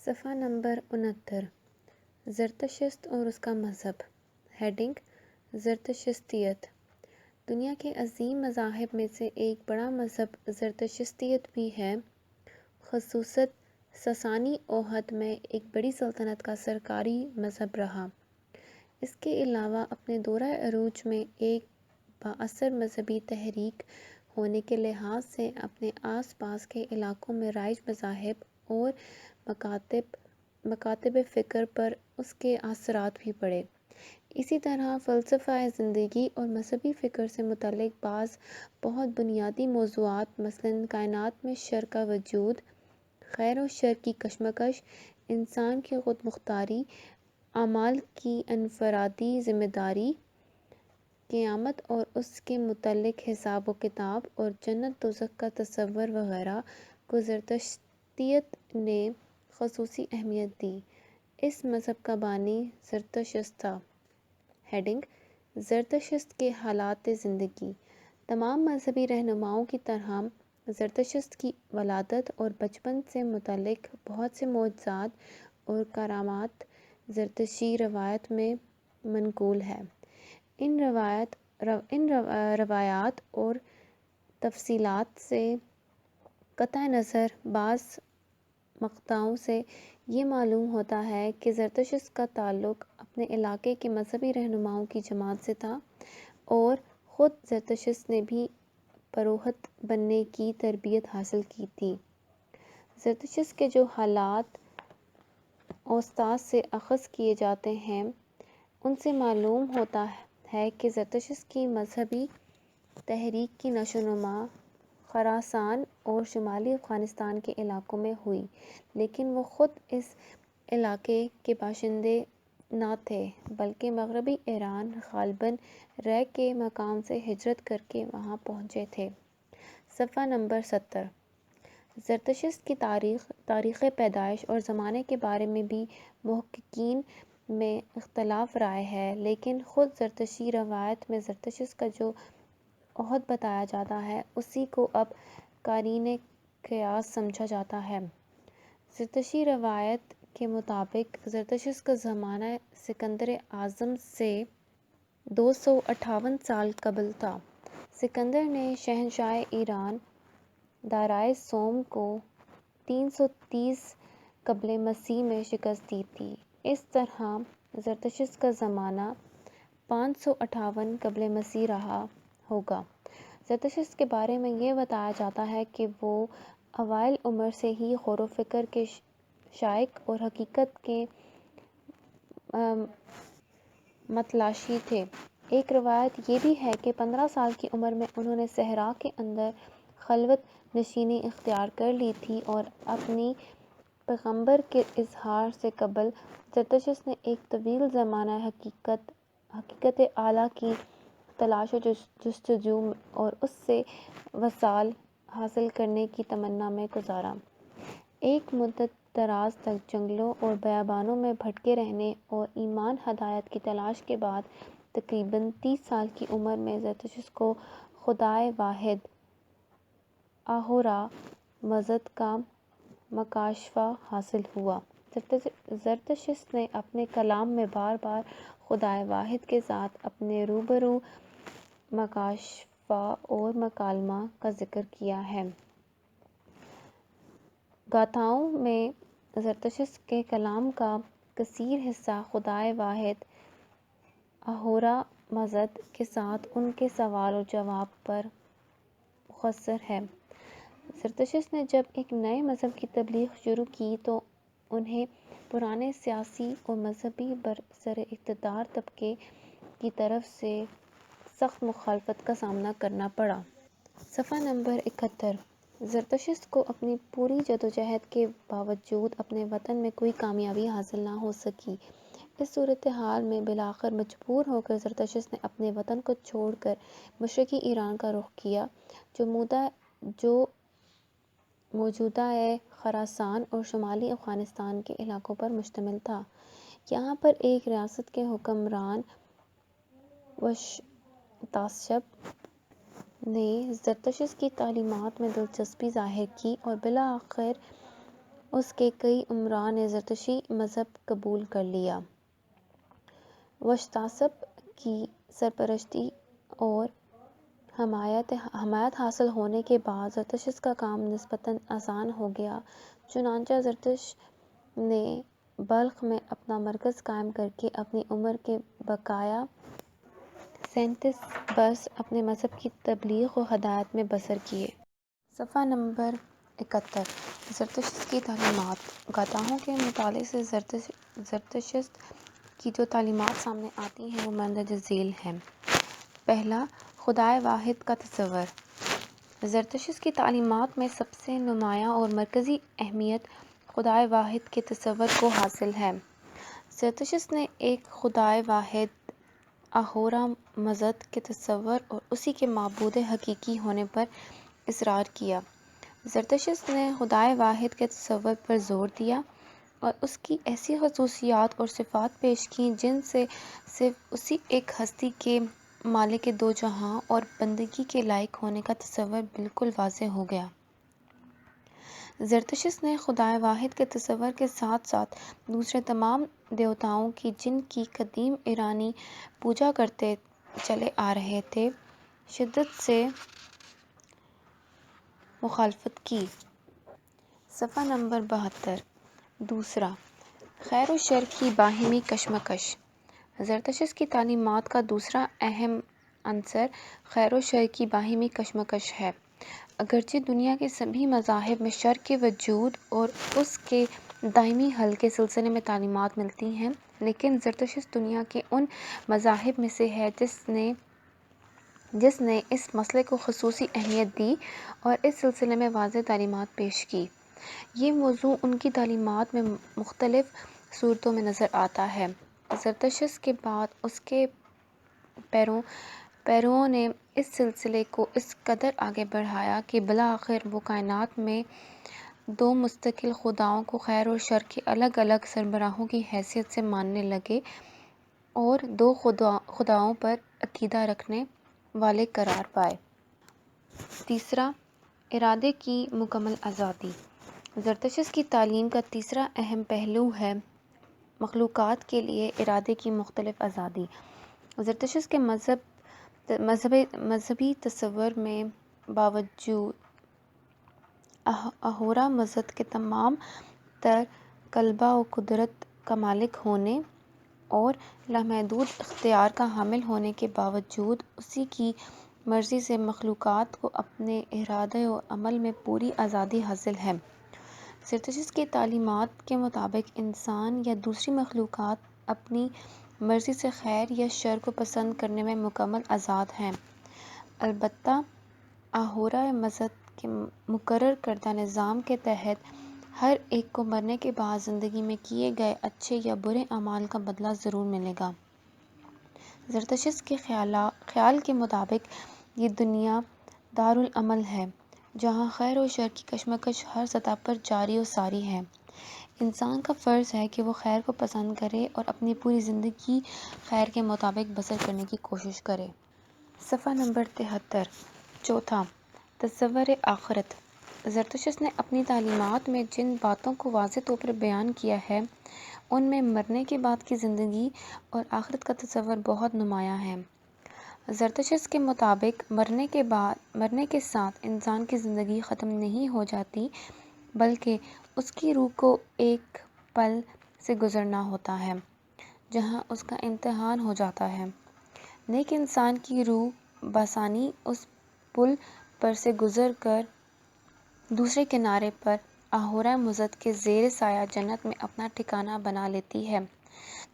صفحہ نمبر 69 زرتشت اور اس کا مذہب۔ ہیڈنگ: زرتشتیت۔ دنیا کے عظیم مذاہب میں سے ایک بڑا مذہب زرتشتیت بھی ہے۔ خصوصاً ساسانی عہد میں ایک بڑی سلطنت کا سرکاری مذہب رہا۔ اس کے علاوہ اپنے دورہ عروج میں ایک بااثر مذہبی تحریک ہونے کے لحاظ سے اپنے آس پاس کے علاقوں میں رائج مذاہب اور مکاتب فکر پر اس کے اثرات بھی پڑے۔ اسی طرح فلسفہ زندگی اور مذہبی فکر سے متعلق بعض بہت بنیادی موضوعات مثلاً کائنات میں شر کا وجود، خیر و شر کی کشمکش، انسان کی خود مختاری، اعمال کی انفرادی ذمہ داری، قیامت اور اس کے متعلق حساب و کتاب، اور جنت دوزخ کا تصور وغیرہ کو زرتشتیت نے خصوصی اہمیت دی۔ اس مذہب کا بانی زرتشت تھا۔ ہیڈنگ: زرتشت کے حالات زندگی۔ تمام مذہبی رہنماؤں کی طرح زرتشت کی ولادت اور بچپن سے متعلق بہت سے معجزات اور کرامات زرتشتی روایات میں منقول ہیں۔ ان روایات اور تفصیلات سے قطع نظر بعض مقطعوں سے یہ معلوم ہوتا ہے کہ زرتشت کا تعلق اپنے علاقے کے مذہبی رہنماؤں کی جماعت سے تھا اور خود زرتشت نے بھی پروہت بننے کی تربیت حاصل کی تھی۔ زرتشت کے جو حالات اوستاذ سے اخذ کیے جاتے ہیں ان سے معلوم ہوتا ہے کہ زرتشت کی مذہبی تحریک کی نشو و نما خراسان اور شمالی افغانستان کے علاقوں میں ہوئی، لیکن وہ خود اس علاقے کے باشندے نہ تھے بلکہ مغربی ایران غالباً رے کے مقام سے ہجرت کر کے وہاں پہنچے تھے۔ صفحہ نمبر 70 زرتشت کی تاریخ پیدائش اور زمانے کے بارے میں بھی محققین میں اختلاف رائے ہے، لیکن خود زرتشتی روایت میں زرتشت کا جو عہد بتایا جاتا ہے اسی کو اب قرین قیاس سمجھا جاتا ہے۔ زرتشتی روایت کے مطابق زرتشت کا زمانہ سکندر اعظم سے 258 سال قبل تھا۔ سکندر نے شہنشاہ ایران دارائے سوم کو 330 قبل مسیح میں شکست دی تھی۔ اس طرح زرتشت کا زمانہ 558 قبل مسیح رہا ہوگا۔ زرتشت کے بارے میں یہ بتایا جاتا ہے کہ وہ اوائل عمر سے ہی غور و فکر کے شائق اور حقیقت کے متلاشی تھے۔ ایک روایت یہ بھی ہے کہ 15 سال کی عمر میں انہوں نے صحرا کے اندر خلوت نشینی اختیار کر لی تھی اور اپنی پیغمبر کے اظہار سے قبل زرتشت نے ایک طویل زمانہ حقیقت اعلیٰ کی تلاش و جستجو اور اس سے وصال حاصل کرنے کی تمنا میں گزارا۔ ایک مدت دراز تک جنگلوں اور بیابانوں میں بھٹکے رہنے اور ایمان ہدایت کی تلاش کے بعد تقریباً 30 سال کی عمر میں زرتشت کو خدائے واحد اہورا مزد کا مکاشفہ حاصل ہوا۔ زرتشت نے اپنے کلام میں بار بار خدائے واحد کے ساتھ اپنے روبرو مکاشفہ اور مکالمہ کا ذکر کیا ہے۔ گاتھاؤں میں زرتشت کے کلام کا کثیر حصہ خدائے واحد اہورا مزد کے ساتھ ان کے سوال و جواب پر مختصر ہے۔ زرتشت نے جب ایک نئے مذہب کی تبلیغ شروع کی تو انہیں پرانے سیاسی اور مذہبی برسراقتدار طبقے کی طرف سے سخت مخالفت کا سامنا کرنا پڑا۔ صفحہ نمبر 71 زرتشت کو اپنی پوری جدوجہد کے باوجود اپنے وطن میں کوئی کامیابی حاصل نہ ہو سکی۔ اس صورتحال میں بالآخر مجبور ہو کر زرتشت نے اپنے وطن کو چھوڑ کر مشرقی ایران کا رخ کیا جو موجودہ خراسان اور شمالی افغانستان کے علاقوں پر مشتمل تھا۔ یہاں پر ایک ریاست کے حکمران وشتاشپ نے زرتشت کی تعلیمات میں دلچسپی ظاہر کی اور بالآخر اس کے کئی امراء نے زرتشتی مذہب قبول کر لیا۔ وشتاسب کی سرپرستی اور حمایت حاصل ہونے کے بعد زرتشت کا کام نسبتاً آسان ہو گیا۔ چنانچہ زرتشت نے بلخ میں اپنا مرکز قائم کرکے اپنی عمر کے بقایا 37 برس اپنے مذہب کی تبلیغ و ہدایت میں بسر کیے۔ صفحہ نمبر 71 زرتشت کی تعلیمات۔ گاداہوں کے مطالعے سے زرتشت کی جو تعلیمات سامنے آتی ہیں وہ مندرجہ ذیل ہیں۔ پہلا، خدائے واحد کا تصور۔ زرتشت کی تعلیمات میں سب سے نمایاں اور مرکزی اہمیت خدائے واحد کے تصور کو حاصل ہے۔ زرتشت نے ایک خدائے واحد اہورا مزد کے تصور اور اسی کے معبود حقیقی ہونے پر اصرار کیا۔ زرتشت نے خدائے واحد کے تصور پر زور دیا اور اس کی ایسی خصوصیات اور صفات پیش کیں جن سے صرف اسی ایک ہستی کے مالک دو جہاں اور بندگی کے لائق ہونے کا تصور بالکل واضح ہو گیا۔ زرتشت نے خدائے واحد کے تصور کے ساتھ ساتھ دوسرے تمام دیوتاؤں کی جن کی قدیم ایرانی پوجا کرتے چلے آ رہے تھے شدت سے مخالفت کی۔ صفحہ نمبر 72 دوسرا، خیر و شر کی باہمی کشمکش۔ زرتشت کی تعلیمات کا دوسرا اہم عنصر خیر و شر کی باہمی کشمکش ہے۔ اگرچہ دنیا کے سبھی مذاہب میں شر کے وجود اور اس کے دائمی حل کے سلسلے میں تعلیمات ملتی ہیں، لیکن زرتشت دنیا کے ان مذاہب میں سے ہے جس نے اس مسئلے کو خصوصی اہمیت دی اور اس سلسلے میں واضح تعلیمات پیش کی۔ یہ موضوع ان کی تعلیمات میں مختلف صورتوں میں نظر آتا ہے۔ زرتشت کے بعد اس کے پیروؤں نے اس سلسلے کو اس قدر آگے بڑھایا کہ بالآخر وہ کائنات میں دو مستقل خداؤں کو خیر اور شر کے الگ الگ سربراہوں کی حیثیت سے ماننے لگے اور دو خداؤں پر عقیدہ رکھنے والے قرار پائے۔ تیسرا، ارادے کی مکمل آزادی۔ زرتشت کی تعلیم کا تیسرا اہم پہلو ہے مخلوقات کے لیے ارادے کی مختلف آزادی۔ زرتشت کے مذہبی تصور میں باوجود اہورا مزد کے تمام تر غلبہ و قدرت کا مالک ہونے اور لامحدود اختیار کا حامل ہونے کے باوجود اسی کی مرضی سے مخلوقات کو اپنے ارادے و عمل میں پوری آزادی حاصل ہے۔ زرتشت کی تعلیمات کے مطابق انسان یا دوسری مخلوقات اپنی مرضی سے خیر یا شر کو پسند کرنے میں مکمل آزاد ہیں، البتہ اہورا مزد کے مقرر کردہ نظام کے تحت ہر ایک کو مرنے کے بعد زندگی میں کیے گئے اچھے یا برے اعمال کا بدلہ ضرور ملے گا۔ زرتشت کے خیال کے مطابق یہ دنیا دارالعمل ہے جہاں خیر و شر کی کشمکش ہر سطح پر جاری و ساری ہے۔ انسان کا فرض ہے کہ وہ خیر کو پسند کرے اور اپنی پوری زندگی خیر کے مطابق بسر کرنے کی کوشش کرے۔ صفحہ نمبر 73 چوتھا، تصور آخرت۔ زرتشت نے اپنی تعلیمات میں جن باتوں کو واضح طور پر بیان کیا ہے ان میں مرنے کے بعد کی زندگی اور آخرت کا تصور بہت نمایاں ہے۔ زرتشت کے مطابق مرنے کے ساتھ انسان کی زندگی ختم نہیں ہو جاتی بلکہ اس کی روح کو ایک پل سے گزرنا ہوتا ہے جہاں اس کا امتحان ہو جاتا ہے۔ نیک انسان کی روح بآسانی اس پل پر سے گزر کر دوسرے کنارے پر اہورا مزد کے زیر سایہ جنت میں اپنا ٹھکانہ بنا لیتی ہے،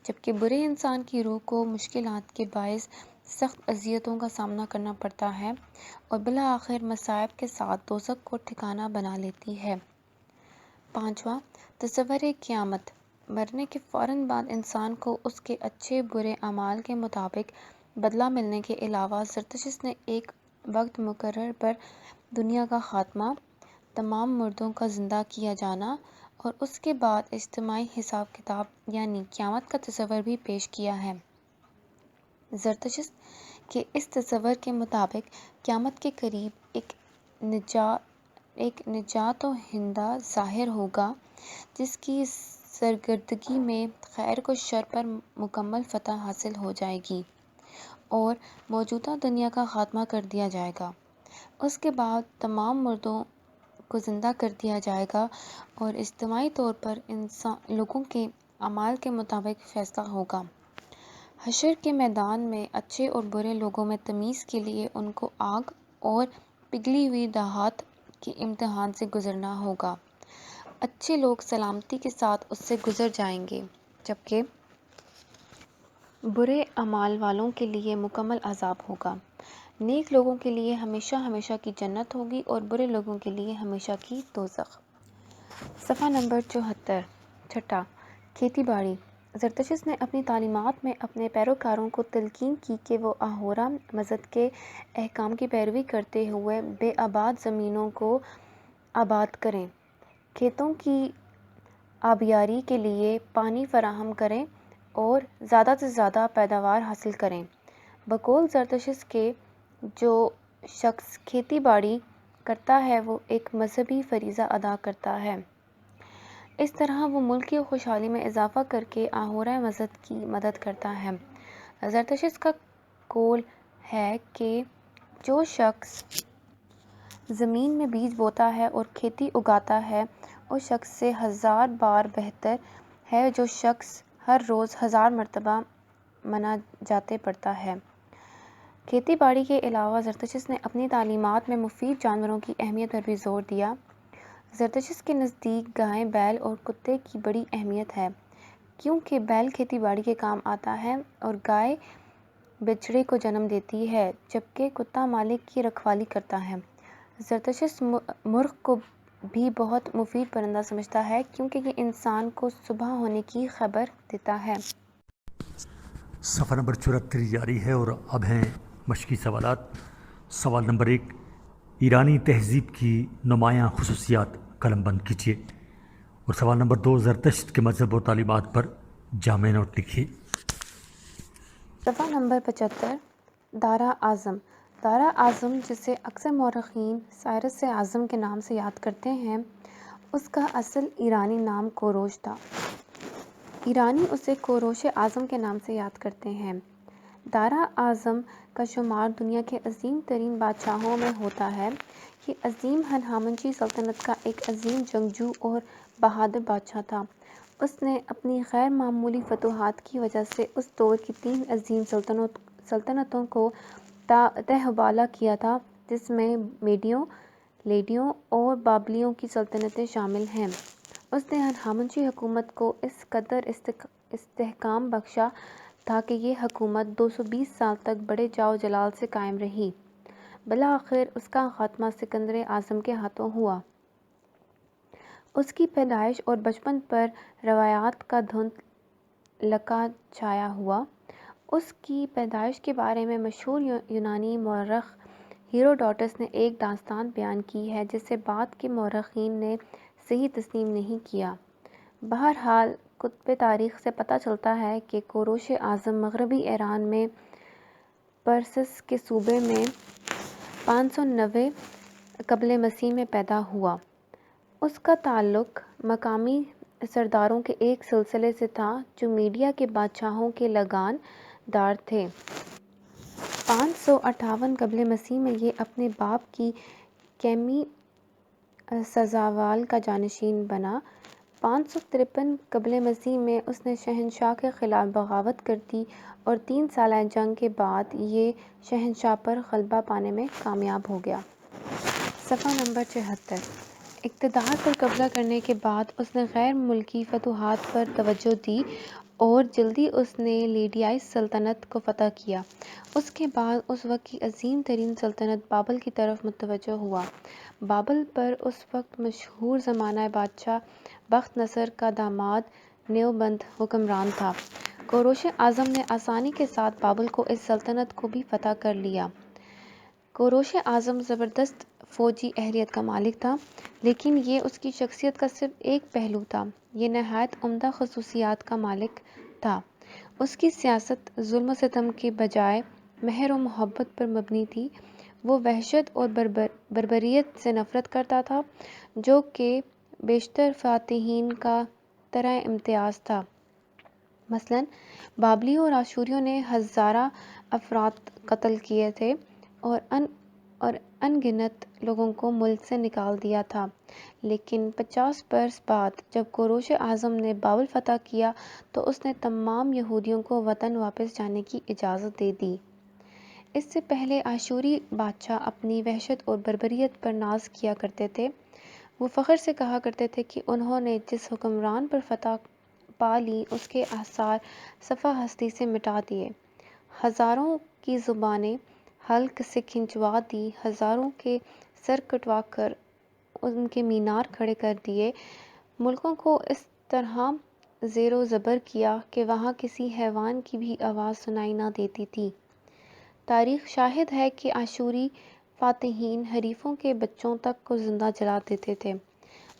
جبکہ برے انسان کی روح کو مشکلات کے باعث سخت اذیتوں کا سامنا کرنا پڑتا ہے اور بالآخر مصائب کے ساتھ دوزخ کو ٹھکانہ بنا لیتی ہے۔ پانچواں، تصور قیامت۔ مرنے کے فوراً بعد انسان کو اس کے اچھے برے اعمال کے مطابق بدلہ ملنے کے علاوہ زرتشت نے ایک وقت مقرر پر دنیا کا خاتمہ، تمام مردوں کا زندہ کیا جانا اور اس کے بعد اجتماعی حساب کتاب یعنی قیامت کا تصور بھی پیش کیا ہے۔ زرتشت کے اس تصور کے مطابق قیامت کے قریب ایک نجات دہندہ ظاہر ہوگا جس کی سرگردگی میں خیر کو شر پر مکمل فتح حاصل ہو جائے گی اور موجودہ دنیا کا خاتمہ کر دیا جائے گا۔ اس کے بعد تمام مردوں کو زندہ کر دیا جائے گا اور اجتماعی طور پر لوگوں کے اعمال کے مطابق فیصلہ ہوگا۔ حشر کے میدان میں اچھے اور برے لوگوں میں تمیز کے لیے ان کو آگ اور پگھلی ہوئی دھات کے امتحان سے گزرنا ہوگا۔ اچھے لوگ سلامتی کے ساتھ اس سے گزر جائیں گے، جبکہ برے اعمال والوں کے لیے مکمل عذاب ہوگا۔ نیک لوگوں کے لیے ہمیشہ ہمیشہ کی جنت ہوگی اور برے لوگوں کے لیے ہمیشہ کی دوزخ۔ صفحہ نمبر 74۔ چھٹا، کھیتی باڑی۔ زرتشت نے اپنی تعلیمات میں اپنے پیروکاروں کو تلقین کی کہ وہ آہورا مزد کے احکام کی پیروی کرتے ہوئے بے آباد زمینوں کو آباد کریں، کھیتوں کی آبیاری کے لیے پانی فراہم کریں اور زیادہ سے زیادہ پیداوار حاصل کریں۔ بقول زرتشت کے جو شخص کھیتی باڑی کرتا ہے وہ ایک مذہبی فریضہ ادا کرتا ہے۔ اس طرح وہ ملک کی خوشحالی میں اضافہ کر کے آہورا مزد کی مدد کرتا ہے۔ زرتشت کا قول ہے کہ جو شخص زمین میں بیج بوتا ہے اور کھیتی اگاتا ہے اس شخص سے 1000 بار بہتر ہے جو شخص ہر روز 1000 مرتبہ مناجاتیں پڑھتا ہے۔ کھیتی باڑی کے علاوہ زرتشت نے اپنی تعلیمات میں مفید جانوروں کی اہمیت پر بھی زور دیا۔ زرتشت کے نزدیک گائے، بیل اور کتے کی بڑی اہمیت ہے، کیونکہ بیل کھیتی باڑی کے کام آتا ہے اور گائے بچڑے کو جنم دیتی ہے جبکہ کتا مالک کی رکھوالی کرتا ہے۔ زرتشت مرغ کو بھی بہت مفید پرندہ سمجھتا ہے کیونکہ یہ انسان کو صبح ہونے کی خبر دیتا ہے۔ صفحہ نمبر 74 جاری ہے اور اب ہیں مشقی سوالات۔ سوال نمبر 1، ایرانی تہذیب کی نمایاں خصوصیات قلم بند کیجیے۔ اور سوال نمبر 2، زرتشت کے مذہب اور تعلیمات پر جامع نوٹ لکھیے۔ صفحہ نمبر 75۔ دارا اعظم۔ دارا اعظم جسے اکثر مورخین سائرس اعظم کے نام سے یاد کرتے ہیں، اس کا اصل ایرانی نام کوروش تھا۔ ایرانی اسے کوروش اعظم کے نام سے یاد کرتے ہیں۔ دارا اعظم کا شمار دنیا کے عظیم ترین بادشاہوں میں ہوتا ہے۔ یہ عظیم ہخامنشی سلطنت کا ایک عظیم جنگجو اور بہادر بادشاہ تھا۔ اس نے اپنی غیر معمولی فتوحات کی وجہ سے اس دور کی 3 عظیم سلطنتوں کو تہہ حوالہ کیا تھا جس میں میڈیوں، لیڈیوں اور بابلیوں کی سلطنتیں شامل ہیں۔ اس نے ہخامنشی حکومت کو اس قدر استحکام بخشا تھا کہ یہ حکومت 220 سال تک بڑے جاؤ جلال سے قائم رہی۔ بالآخر اس کا خاتمہ سکندر اعظم کے ہاتھوں ہوا۔ اس کی پیدائش اور بچپن پر روایات کا دھند لکا چھایا ہوا۔ اس کی پیدائش کے بارے میں مشہور یونانی مورخ ہیروڈوٹس نے ایک داستان بیان کی ہے جسے بعد کے مورخین نے صحیح تسلیم نہیں کیا۔ بہرحال کتب تاریخ سے پتہ چلتا ہے کہ کوروش اعظم مغربی ایران میں پرسس کے صوبے میں 590 قبل مسیح میں پیدا ہوا۔ اس کا تعلق مقامی سرداروں کے ایک سلسلے سے تھا جو میڈیا کے بادشاہوں کے لگان دار تھے۔ 558 قبل مسیح میں یہ اپنے باپ کی قیمی سزاوال کا جانشین بنا۔ 553 قبل مسیح میں اس نے شہنشاہ کے خلاف بغاوت کر دی اور 3 سالہ جنگ کے بعد یہ شہنشاہ پر غلبہ پانے میں کامیاب ہو گیا۔ صفحہ نمبر 74۔ اقتدار پر قبضہ کرنے کے بعد اس نے غیر ملکی فتوحات پر توجہ دی اور جلدی اس نے لیڈیائی سلطنت کو فتح کیا۔ اس کے بعد اس وقت کی عظیم ترین سلطنت بابل کی طرف متوجہ ہوا۔ بابل پر اس وقت مشہور زمانہ بادشاہ بخت نصر کا داماد نیوبند حکمران تھا۔ کوروش اعظم نے آسانی کے ساتھ بابل کو اس سلطنت کو بھی فتح کر لیا۔ کوروش اعظم زبردست فوجی اہلیت کا مالک تھا، لیکن یہ اس کی شخصیت کا صرف ایک پہلو تھا۔ یہ نہایت عمدہ خصوصیات کا مالک تھا۔ اس کی سیاست ظلم و ستم کے بجائے مہر و محبت پر مبنی تھی۔ وہ وحشت اور بربریت سے نفرت کرتا تھا جو کہ بیشتر فاتحین کا طرح امتیاز تھا۔ مثلاً بابلیوں اور آشوریوں نے ہزارہ افراد قتل کیے تھے اور ان گنت لوگوں کو ملک سے نکال دیا تھا، لیکن 50 برس بعد جب کوروش اعظم نے بابل فتح کیا تو اس نے تمام یہودیوں کو وطن واپس جانے کی اجازت دے دی۔ اس سے پہلے آشوری بادشاہ اپنی وحشت اور بربریت پر ناز کیا کرتے تھے۔ وہ فخر سے کہا کرتے تھے کہ انہوں نے جس حکمران پر فتح پا لی اس کے آثار صفحہ ہستی سے مٹا دیے، ہزاروں کی زبانیں حلق سے کھنچوا دی، ہزاروں کے سر کٹوا کر ان کے مینار کھڑے کر دیے، ملکوں کو اس طرح زیر و زبر کیا کہ وہاں کسی حیوان کی بھی آواز سنائی نہ دیتی تھی۔ تاریخ شاہد ہے کہ آشوری فاتحین حریفوں کے بچوں تک کو زندہ جلا دیتے تھے۔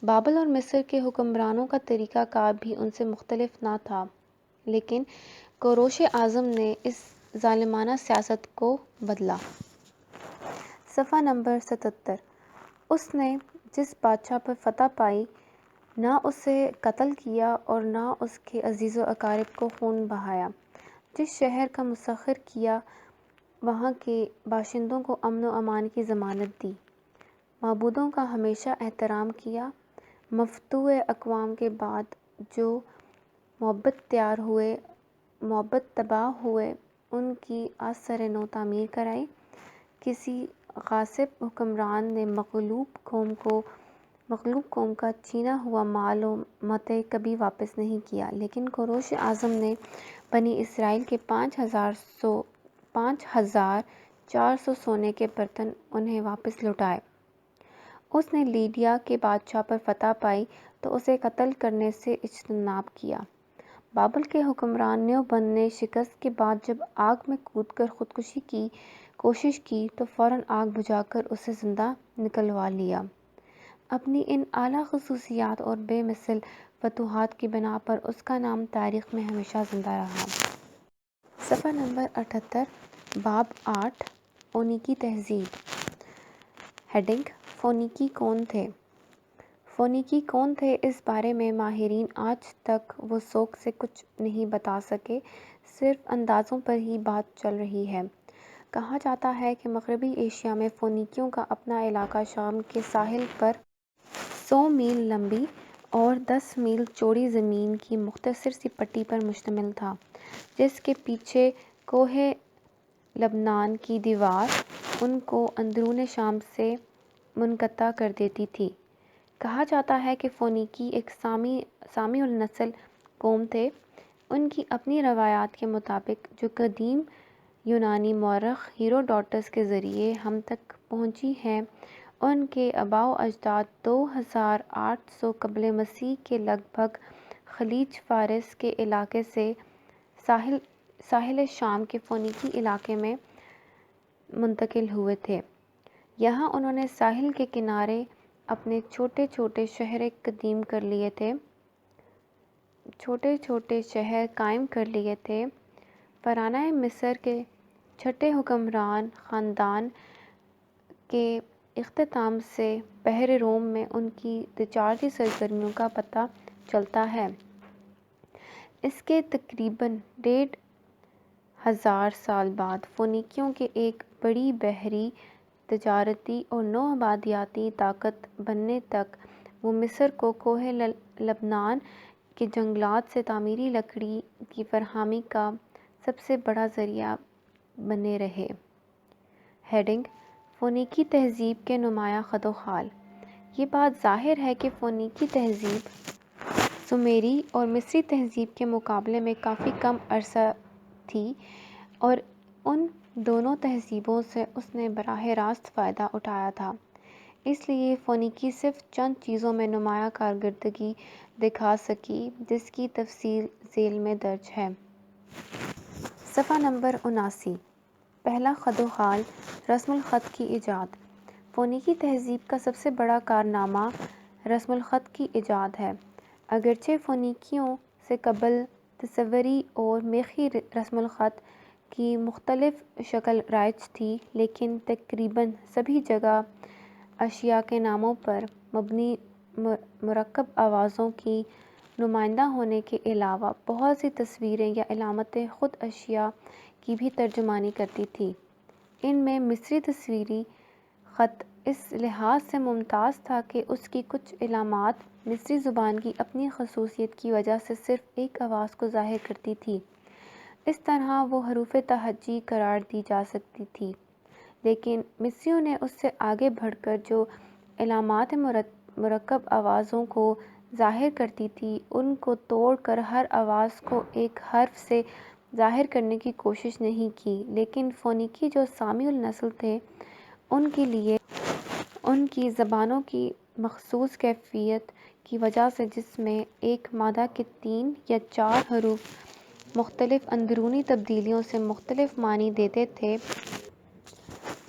بابل اور مصر کے حکمرانوں کا طریقہ کار بھی ان سے مختلف نہ تھا، لیکن کوروش اعظم نے اس ظالمانہ سیاست کو بدلا۔ صفحہ نمبر 77۔ اس نے جس بادشاہ پر فتح پائی، نہ اسے قتل کیا اور نہ اس کے عزیز و اقارب کو خون بہایا۔ جس شہر کا مسخر کیا، وہاں کے باشندوں کو امن و امان کی ضمانت دی، معبودوں کا ہمیشہ احترام کیا، مفتوح اقوام کے بعد جو معبد تباہ ہوئے ان کی از سر نو تعمیر کرائی۔ کسی غاصب حکمران نے مغلوب قوم کا چھینا ہوا مال و متاع کبھی واپس نہیں کیا، لیکن کوروش اعظم نے بنی اسرائیل کے 5400 سونے کے برتن انہیں واپس لوٹائے۔ اس نے لیڈیا کے بادشاہ پر فتح پائی تو اسے قتل کرنے سے اجتناب کیا۔ بابل کے حکمران نیوبن نے شکست کے بعد جب آگ میں کود کر خودکشی کی کوشش کی تو فوراً آگ بجھا کر اسے زندہ نکلوا لیا۔ اپنی ان اعلیٰ خصوصیات اور بے مثل فتوحات کی بنا پر اس کا نام تاریخ میں ہمیشہ زندہ رہا۔ صفحہ نمبر 78۔ باب 8۔ فونیکی تہذیب۔ ہیڈنگ: فونیکی کون تھے؟ فونیکی کون تھے اس بارے میں ماہرین آج تک وثوق سے کچھ نہیں بتا سکے، صرف اندازوں پر ہی بات چل رہی ہے۔ کہا جاتا ہے کہ مغربی ایشیا میں فونیکیوں کا اپنا علاقہ شام کے ساحل پر 100 میل لمبی اور 10 میل چوڑی زمین کی مختصر سی پٹی پر مشتمل تھا، جس کے پیچھے کوہ لبنان کی دیوار ان کو اندرون شام سے منقطع کر دیتی تھی۔ کہا جاتا ہے کہ فونیکی ایک سامی النسل قوم تھے۔ ان کی اپنی روایات کے مطابق، جو قدیم یونانی مورخ ہیروڈوٹس کے ذریعے ہم تک پہنچی ہیں، ان کے آباء و اجداد 2800 قبل مسیح کے لگ بھگ خلیج فارس کے علاقے سے ساحل شام کے فونیکی علاقے میں منتقل ہوئے تھے۔ یہاں انہوں نے ساحل کے کنارے اپنے چھوٹے چھوٹے شہر قائم کر لیے تھے۔ فراعنہ مصر کے چھٹے حکمران خاندان کے اختتام سے بحر روم میں ان کی تجارتی سرگرمیوں کا پتہ چلتا ہے۔ اس کے تقریباً 1500 سال بعد فونیکیوں کے ایک بڑی بحری، تجارتی اور نو آبادیاتی طاقت بننے تک وہ مصر کو کوہ لبنان کے جنگلات سے تعمیری لکڑی کی فراہمی کا سب سے بڑا ذریعہ بنے رہے۔ ہیڈنگ: فونیکی تہذیب کے نمایاں خد و خال۔ یہ بات ظاہر ہے کہ فونیکی تہذیب سومیری اور مصری تہذیب کے مقابلے میں کافی کم عرصہ تھی، اور ان دونوں تہذیبوں سے اس نے براہ راست فائدہ اٹھایا تھا۔ اس لیے فونیکی صرف چند چیزوں میں نمایاں کارکردگی دکھا سکی، جس کی تفصیل ذیل میں درج ہے۔ صفحہ نمبر 79۔ پہلا خد و خال، رسم الخط کی ایجاد۔ فونیکی تہذیب کا سب سے بڑا کارنامہ رسم الخط کی ایجاد ہے۔ اگرچہ فونیکیوں سے قبل تصوری اور میخی رسم الخط کی مختلف شکل رائج تھی، لیکن تقریباً سبھی جگہ اشیاء کے ناموں پر مبنی مرکب آوازوں کی نمائندہ ہونے کے علاوہ بہت سی تصویریں یا علامتیں خود اشیاء کی بھی ترجمانی کرتی تھی۔ ان میں مصری تصویری خط اس لحاظ سے ممتاز تھا کہ اس کی کچھ علامات مصری زبان کی اپنی خصوصیت کی وجہ سے صرف ایک آواز کو ظاہر کرتی تھی۔ اس طرح وہ حروف تہجی قرار دی جا سکتی تھی، لیکن مصریوں نے اس سے آگے بڑھ کر جو علامات مرکب آوازوں کو ظاہر کرتی تھی ان کو توڑ کر ہر آواز کو ایک حرف سے ظاہر کرنے کی کوشش نہیں کی، لیکن فونیکی جو سامی النسل تھے ان کے لیے ان کی زبانوں کی مخصوص کیفیت کی وجہ سے جس میں ایک مادہ کے 3 یا 4 حروف مختلف اندرونی تبدیلیوں سے مختلف معنی دیتے تھے،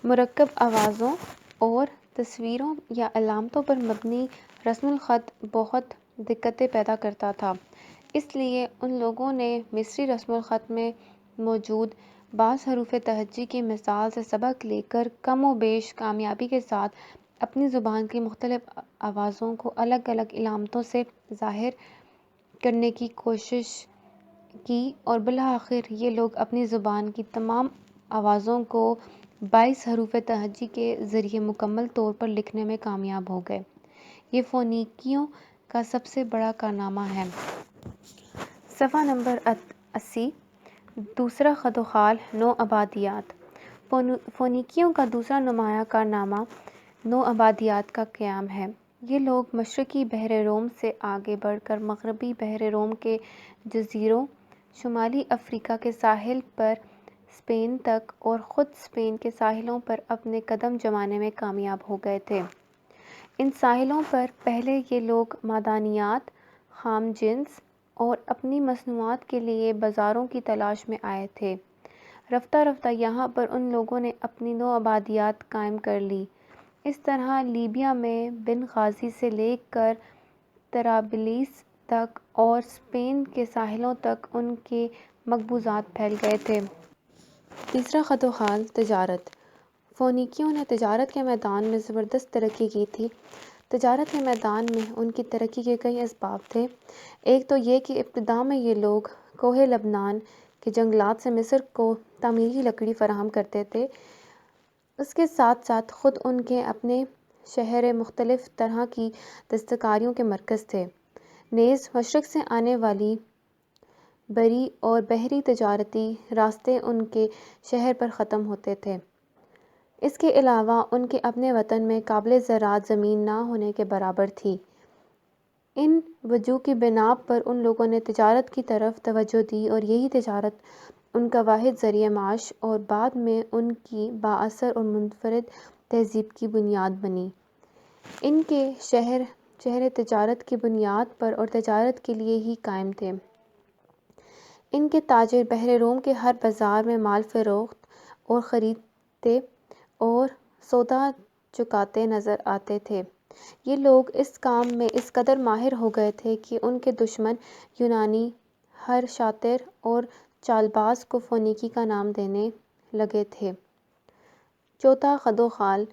مرکب آوازوں اور تصویروں یا علامتوں پر مبنی رسم الخط بہت دقتیں پیدا کرتا تھا۔ اس لیے ان لوگوں نے مصری رسم الخط میں موجود بعض حروف تہجی کی مثال سے سبق لے کر کم و بیش کامیابی کے ساتھ اپنی زبان کی مختلف آوازوں کو الگ الگ علامتوں سے ظاہر کرنے کی کوشش کی، اور بالآخر یہ لوگ اپنی زبان کی تمام آوازوں کو 22 حروف تہجی کے ذریعے مکمل طور پر لکھنے میں کامیاب ہو گئے۔ یہ فونیکیوں کا سب سے بڑا کارنامہ ہے۔ صفحہ نمبر 80۔ دوسرا خط و خال، نو آبادیات۔ فونیکیوں کا دوسرا نمایاں کارنامہ نو آبادیات کا قیام ہے۔ یہ لوگ مشرقی بحر روم سے آگے بڑھ کر مغربی بحر روم کے جزیروں، شمالی افریقہ کے ساحل پر اسپین تک اور خود اسپین کے ساحلوں پر اپنے قدم جمانے میں کامیاب ہو گئے تھے۔ ان ساحلوں پر پہلے یہ لوگ معدنیات، خام جنس اور اپنی مصنوعات کے لیے بازاروں کی تلاش میں آئے تھے۔ رفتہ رفتہ یہاں پر ان لوگوں نے اپنی نو آبادیات قائم کر لی۔ اس طرح لیبیا میں بنغازی سے لے کر طرابلس تک اور اسپین کے ساحلوں تک ان کے مقبوضات پھیل گئے تھے۔ تیسرا خط و خال، تجارت۔ فونیکیوں نے تجارت کے میدان میں زبردست ترقی کی تھی۔ تجارت کے میدان میں ان کی ترقی کے کئی اسباب تھے۔ ایک تو یہ کہ ابتدا میں یہ لوگ کوہ لبنان کے جنگلات سے مصر کو تعمیری لکڑی فراہم کرتے تھے۔ اس کے ساتھ ساتھ خود ان کے اپنے شہر مختلف طرح کی دستکاریوں کے مرکز تھے۔ نیز مشرق سے آنے والی بری اور بحری تجارتی راستے ان کے شہر پر ختم ہوتے تھے۔ اس کے علاوہ ان کے اپنے وطن میں قابل زراعت زمین نہ ہونے کے برابر تھی۔ ان وجوہ کی بنا پر ان لوگوں نے تجارت کی طرف توجہ دی اور یہی تجارت ان کا واحد ذریعہ معاش اور بعد میں ان کی بااثر اور منفرد تہذیب کی بنیاد بنی۔ ان کے شہر تجارت کی بنیاد پر اور تجارت کے لیے ہی قائم تھے۔ ان کے تاجر بحر روم کے ہر بازار میں مال فروخت اور خریدتے اور سودا چکاتے نظر آتے تھے۔ یہ لوگ اس کام میں اس قدر ماہر ہو گئے تھے کہ ان کے دشمن یونانی ہر شاطر اور چالباز کو فونیکی کا نام دینے لگے تھے۔ چوتھا خط و خال،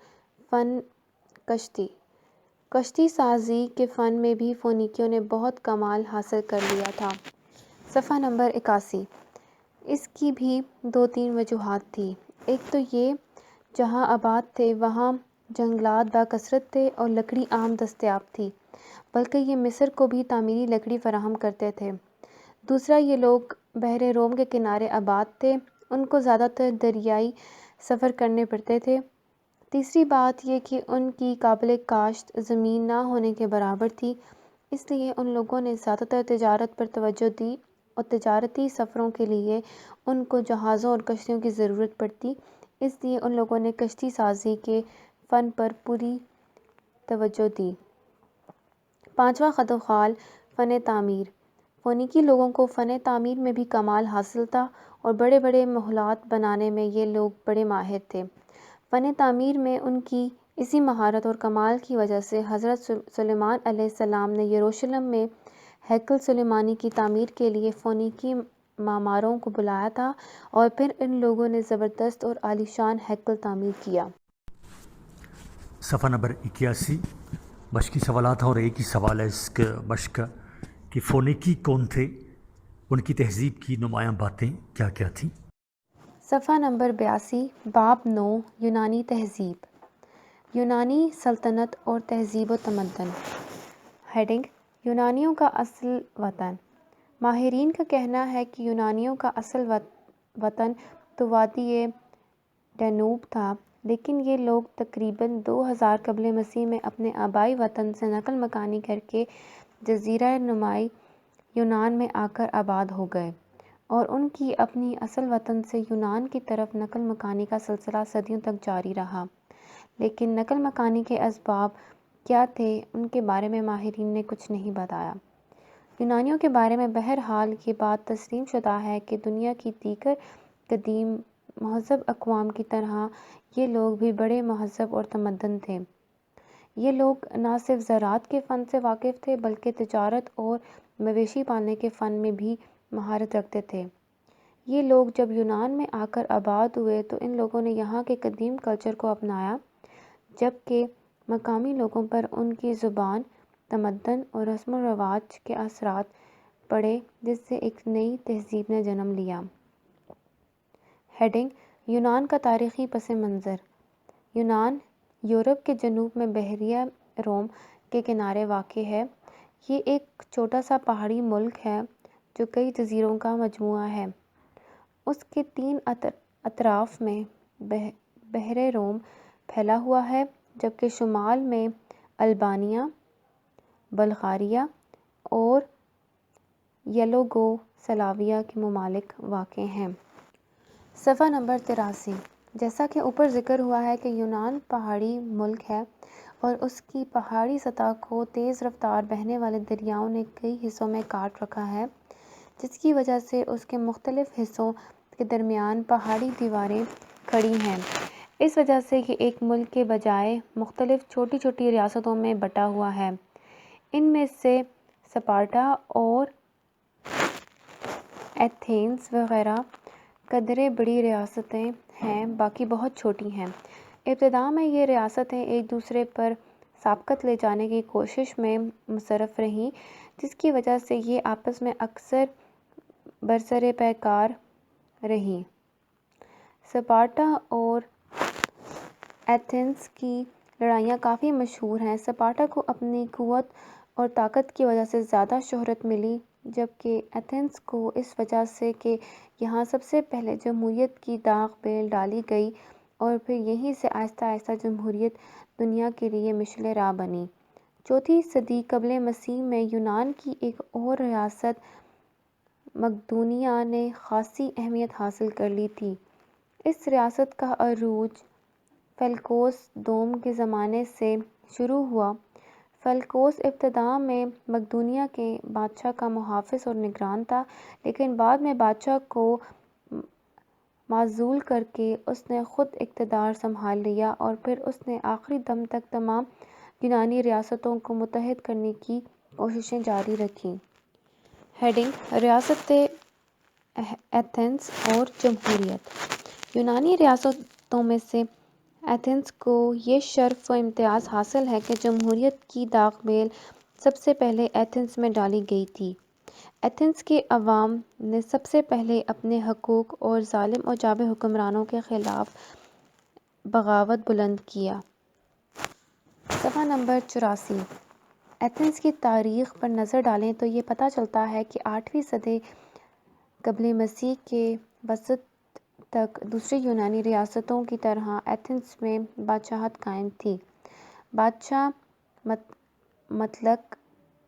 فن کشتی۔ کشتی سازی کے فن میں بھی فونیکیوں نے بہت کمال حاصل کر لیا تھا۔ صفحہ نمبر 81۔ اس کی بھی 2-3 وجوہات تھیں۔ ایک تو یہ جہاں آباد تھے وہاں جنگلات بکثرت تھے اور لکڑی عام دستیاب تھی، بلکہ یہ مصر کو بھی تعمیری لکڑی فراہم کرتے تھے۔ دوسرا، یہ لوگ بحر روم کے کنارے آباد تھے، ان کو زیادہ تر دریائی سفر کرنے پڑتے تھے۔ تیسری بات یہ کہ ان کی قابل کاشت زمین نہ ہونے کے برابر تھی، اس لیے ان لوگوں نے زیادہ تر تجارت پر توجہ دی اور تجارتی سفروں کے لیے ان کو جہازوں اور کشتیوں کی ضرورت پڑتی، اس لیے ان لوگوں نے کشتی سازی کے فن پر پوری توجہ دی۔ پانچواں خط و خال، فن تعمیر۔ فونیکی لوگوں کو فن تعمیر میں بھی کمال حاصل تھا اور بڑے بڑے محلات بنانے میں یہ لوگ بڑے ماہر تھے۔ فن تعمیر میں ان کی اسی مہارت اور کمال کی وجہ سے حضرت سلیمان علیہ السلام نے یروشلم میں ہیکل سلیمانی کی تعمیر کے لیے فونیکی معماروں کو بلایا تھا اور پھر ان لوگوں نے زبردست اور عالیشان ہیکل تعمیر کیا۔ صفحہ نمبر 81۔ مشقی سوالات ہیں اور ایک ہی سوال ہے اس کے مشق کا کہ فونیکی کون تھے، ان کی تہذیب کی نمایاں باتیں کیا کیا تھیں؟ صفحہ نمبر 82 باب 9 یونانی تہذیب، یونانی سلطنت اور تہذیب و تمدن۔ ہیڈنگ: یونانیوں کا اصل وطن۔ ماہرین کا کہنا ہے کہ یونانیوں کا اصل وطن تو وادی ڈینوب تھا، لیکن یہ لوگ تقریباً 2000 قبل مسیح میں اپنے آبائی وطن سے نقل مکانی کر کے جزیرہ نمائی یونان میں آ کر آباد ہو گئے، اور ان کی اپنی اصل وطن سے یونان کی طرف نقل مکانی کا سلسلہ صدیوں تک جاری رہا، لیکن نقل مکانی کے اسباب کیا تھے ان کے بارے میں ماہرین نے کچھ نہیں بتایا۔ یونانیوں کے بارے میں بہرحال یہ بات تسلیم شدہ ہے کہ دنیا کی دیگر قدیم مہذب اقوام کی طرح یہ لوگ بھی بڑے مہذب اور تمدن تھے۔ یہ لوگ نہ صرف زراعت کے فن سے واقف تھے بلکہ تجارت اور مویشی پالنے کے فن میں بھی مہارت رکھتے تھے۔ یہ لوگ جب یونان میں آ کر آباد ہوئے تو ان لوگوں نے یہاں کے قدیم کلچر کو اپنایا، جبکہ مقامی لوگوں پر ان کی زبان، تمدن اور رسم و رواج کے اثرات پڑے، جس سے ایک نئی تہذیب نے جنم لیا۔ ہیڈنگ: یونان کا تاریخی پس منظر۔ یونان یورپ کے جنوب میں بحیرہ روم کے کنارے واقع ہے۔ یہ ایک چھوٹا سا پہاڑی ملک ہے جو کئی جزیروں کا مجموعہ ہے۔ اس کے 3 اطراف میں بحیرہ روم پھیلا ہوا ہے، جبکہ شمال میں البانیہ، بلغاریہ اور یوگوسلاویہ کے ممالک واقع ہیں۔ صفحہ نمبر 83 جیسا کہ اوپر ذکر ہوا ہے کہ یونان پہاڑی ملک ہے اور اس کی پہاڑی سطح کو تیز رفتار بہنے والے دریاؤں نے کئی حصوں میں کاٹ رکھا ہے، جس کی وجہ سے اس کے مختلف حصوں کے درمیان پہاڑی دیواریں کھڑی ہیں۔ اس وجہ سے یہ ایک ملک کے بجائے مختلف چھوٹی چھوٹی ریاستوں میں بٹا ہوا ہے۔ ان میں سے اسپارٹا اور ایتھنز وغیرہ قدرے بڑی ریاستیں ہیں، باقی بہت چھوٹی ہیں۔ ابتدا میں یہ ریاستیں ایک دوسرے پر سبقت لے جانے کی کوشش میں مصروف رہیں، جس کی وجہ سے یہ آپس میں اکثر برسر پیکار رہیں۔ اسپارٹا اور ایتھنز کی لڑائیاں کافی مشہور ہیں۔ اسپارٹا کو اپنی قوت اور طاقت کی وجہ سے زیادہ شہرت ملی، جبکہ ایتھنز کو اس وجہ سے کہ یہاں سب سے پہلے جمہوریت کی داغ بیل ڈالی گئی اور پھر یہیں سے آہستہ آہستہ جمہوریت دنیا کے لیے مشعل راہ بنی۔ 4 صدی قبل مسیح میں یونان کی ایک اور ریاست مقدونیہ نے خاصی اہمیت حاصل کر لی تھی۔ اس ریاست کا عروج فیلکوس دوم کے زمانے سے شروع ہوا۔ فیلکوس ابتدا میں مقدونیہ کے بادشاہ کا محافظ اور نگران تھا، لیکن بعد میں بادشاہ کو معزول کر کے اس نے خود اقتدار سنبھال لیا اور پھر اس نے آخری دم تک تمام یونانی ریاستوں کو متحد کرنے کی کوششیں جاری رکھیں۔ ہیڈنگ: ریاست ایتھنز اور جمہوریت۔ یونانی ریاستوں میں سے ایتھنز کو یہ شرف و امتیاز حاصل ہے کہ جمہوریت کی داغ بیل سب سے پہلے ایتھنز میں ڈالی گئی تھی۔ ایتھنز کے عوام نے سب سے پہلے اپنے حقوق اور ظالم و جابر حکمرانوں کے خلاف بغاوت بلند کیا۔ صفحہ نمبر 84 ایتھنز کی تاریخ پر نظر ڈالیں تو یہ پتہ چلتا ہے کہ 8ویں صدی قبل مسیح کے وسط تک دوسری یونانی ریاستوں کی طرح ایتھنز میں بادشاہت قائم تھی۔ بادشاہ مطلق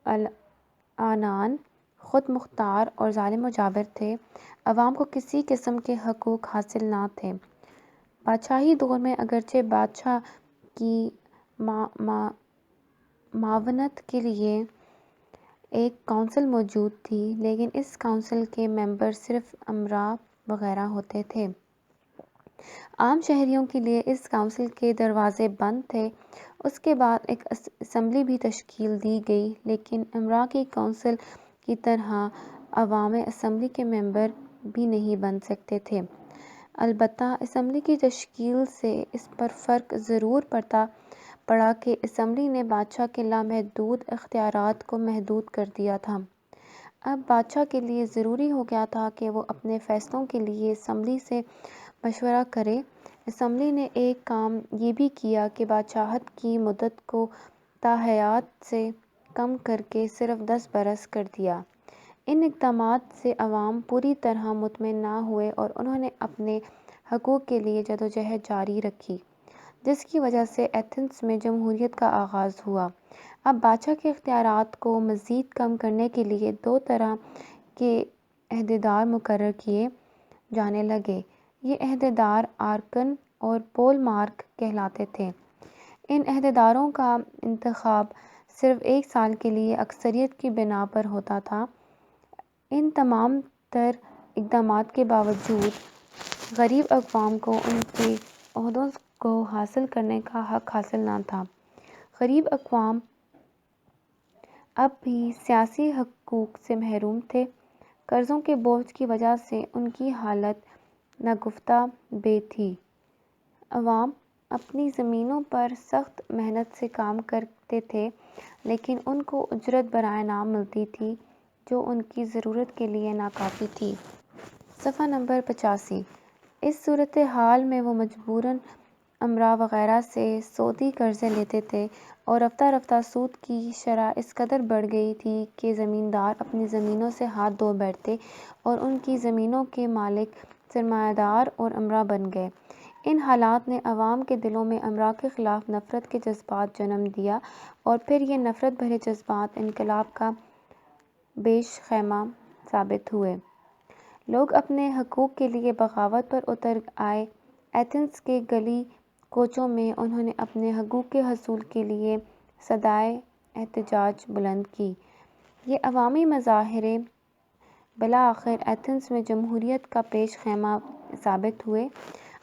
العنان خود مختار اور ظالم و جابر تھے۔ عوام کو کسی قسم کے حقوق حاصل نہ تھے۔ بادشاہی دور میں اگرچہ بادشاہ کی معاونت کے لیے ایک کونسل موجود تھی، لیکن اس کونسل کے ممبر صرف امراء وغیرہ ہوتے تھے۔ عام شہریوں کے لیے اس کونسل کے دروازے بند تھے۔ اس کے بعد ایک اسمبلی بھی تشکیل دی گئی، لیکن امراء کی کونسل کی طرح عوام اسمبلی کے ممبر بھی نہیں بن سکتے تھے۔ البتہ اسمبلی کی تشکیل سے اس پر فرق ضرور پڑتا پڑا کہ اسمبلی نے بادشاہ کے لامحدود اختیارات کو محدود کر دیا تھا۔ اب بادشاہ کے لیے ضروری ہو گیا تھا کہ وہ اپنے فیصلوں کے لیے اسمبلی سے مشورہ کرے۔ اسمبلی نے ایک کام یہ بھی کیا کہ بادشاہت کی مدت کو تا حیات سے کم کر کے صرف 10 برس کر دیا۔ ان اقدامات سے عوام پوری طرح مطمئن نہ ہوئے اور انہوں نے اپنے حقوق کے لیے جدوجہد جاری رکھی، جس کی وجہ سے ایتھنز میں جمہوریت کا آغاز ہوا۔ اب بادشاہ کے اختیارات کو مزید کم کرنے کے لیے 2 طرح کے عہدیدار مقرر کیے جانے لگے۔ یہ عہدیدار آرکن اور پول مارک کہلاتے تھے۔ ان عہدیداروں کا انتخاب صرف 1 سال کے لیے اکثریت کی بنا پر ہوتا تھا۔ ان تمام تر اقدامات کے باوجود غریب اقوام کو ان کے عہدوں کو حاصل کرنے کا حق حاصل نہ تھا۔ غریب اقوام اب بھی سیاسی حقوق سے محروم تھے۔ قرضوں کے بوجھ کی وجہ سے ان کی حالت ناگفتہ بے تھی۔ عوام اپنی زمینوں پر سخت محنت سے کام کرتے تھے، لیکن ان کو اجرت برائے نام ملتی تھی جو ان کی ضرورت کے لیے ناکافی تھی۔ صفحہ نمبر 85۔ اس صورتحال میں وہ مجبوراً امراء وغیرہ سے سودی قرضے لیتے تھے اور رفتہ رفتہ سود کی شرح اس قدر بڑھ گئی تھی کہ زمیندار اپنی زمینوں سے ہاتھ دھو بیٹھتے اور ان کی زمینوں کے مالک سرمایہ دار اور امراء بن گئے۔ ان حالات نے عوام کے دلوں میں امراء کے خلاف نفرت کے جذبات جنم دیا اور پھر یہ نفرت بھرے جذبات انقلاب کا بیش خیمہ ثابت ہوئے۔ لوگ اپنے حقوق کے لیے بغاوت پر اتر آئے۔ ایتھنز کے گلی کوچوں میں انہوں نے اپنے حقوق کے حصول کے لیے صدائے احتجاج بلند کی۔ یہ عوامی مظاہرے بالآخر ایتھنز میں جمہوریت کا پیش خیمہ ثابت ہوئے۔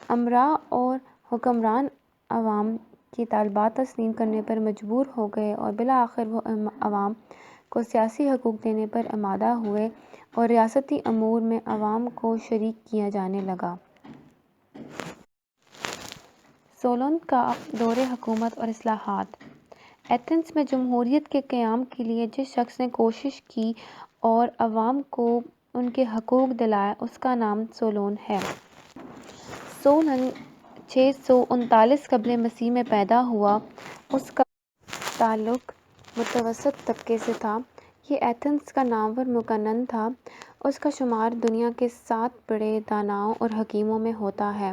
امراء اور حکمران عوام کی طالبات تسلیم کرنے پر مجبور ہو گئے اور بالآخر وہ عوام کو سیاسی حقوق دینے پر آمادہ ہوئے اور ریاستی امور میں عوام کو شریک کیا جانے لگا۔ سولون کا دور حکومت اور اصلاحات۔ ایتھنز میں جمہوریت کے قیام کے لیے جس شخص نے کوشش کی اور عوام کو ان کے حقوق دلائے اس کا نام سولون ہے۔ سولون 639 قبل مسیح میں پیدا ہوا۔ اس کا تعلق متوسط طبقے سے تھا۔ یہ ایتھنز کا نامور مقنن تھا۔ اس کا شمار دنیا کے 7 بڑے داناؤں اور حکیموں میں ہوتا ہے۔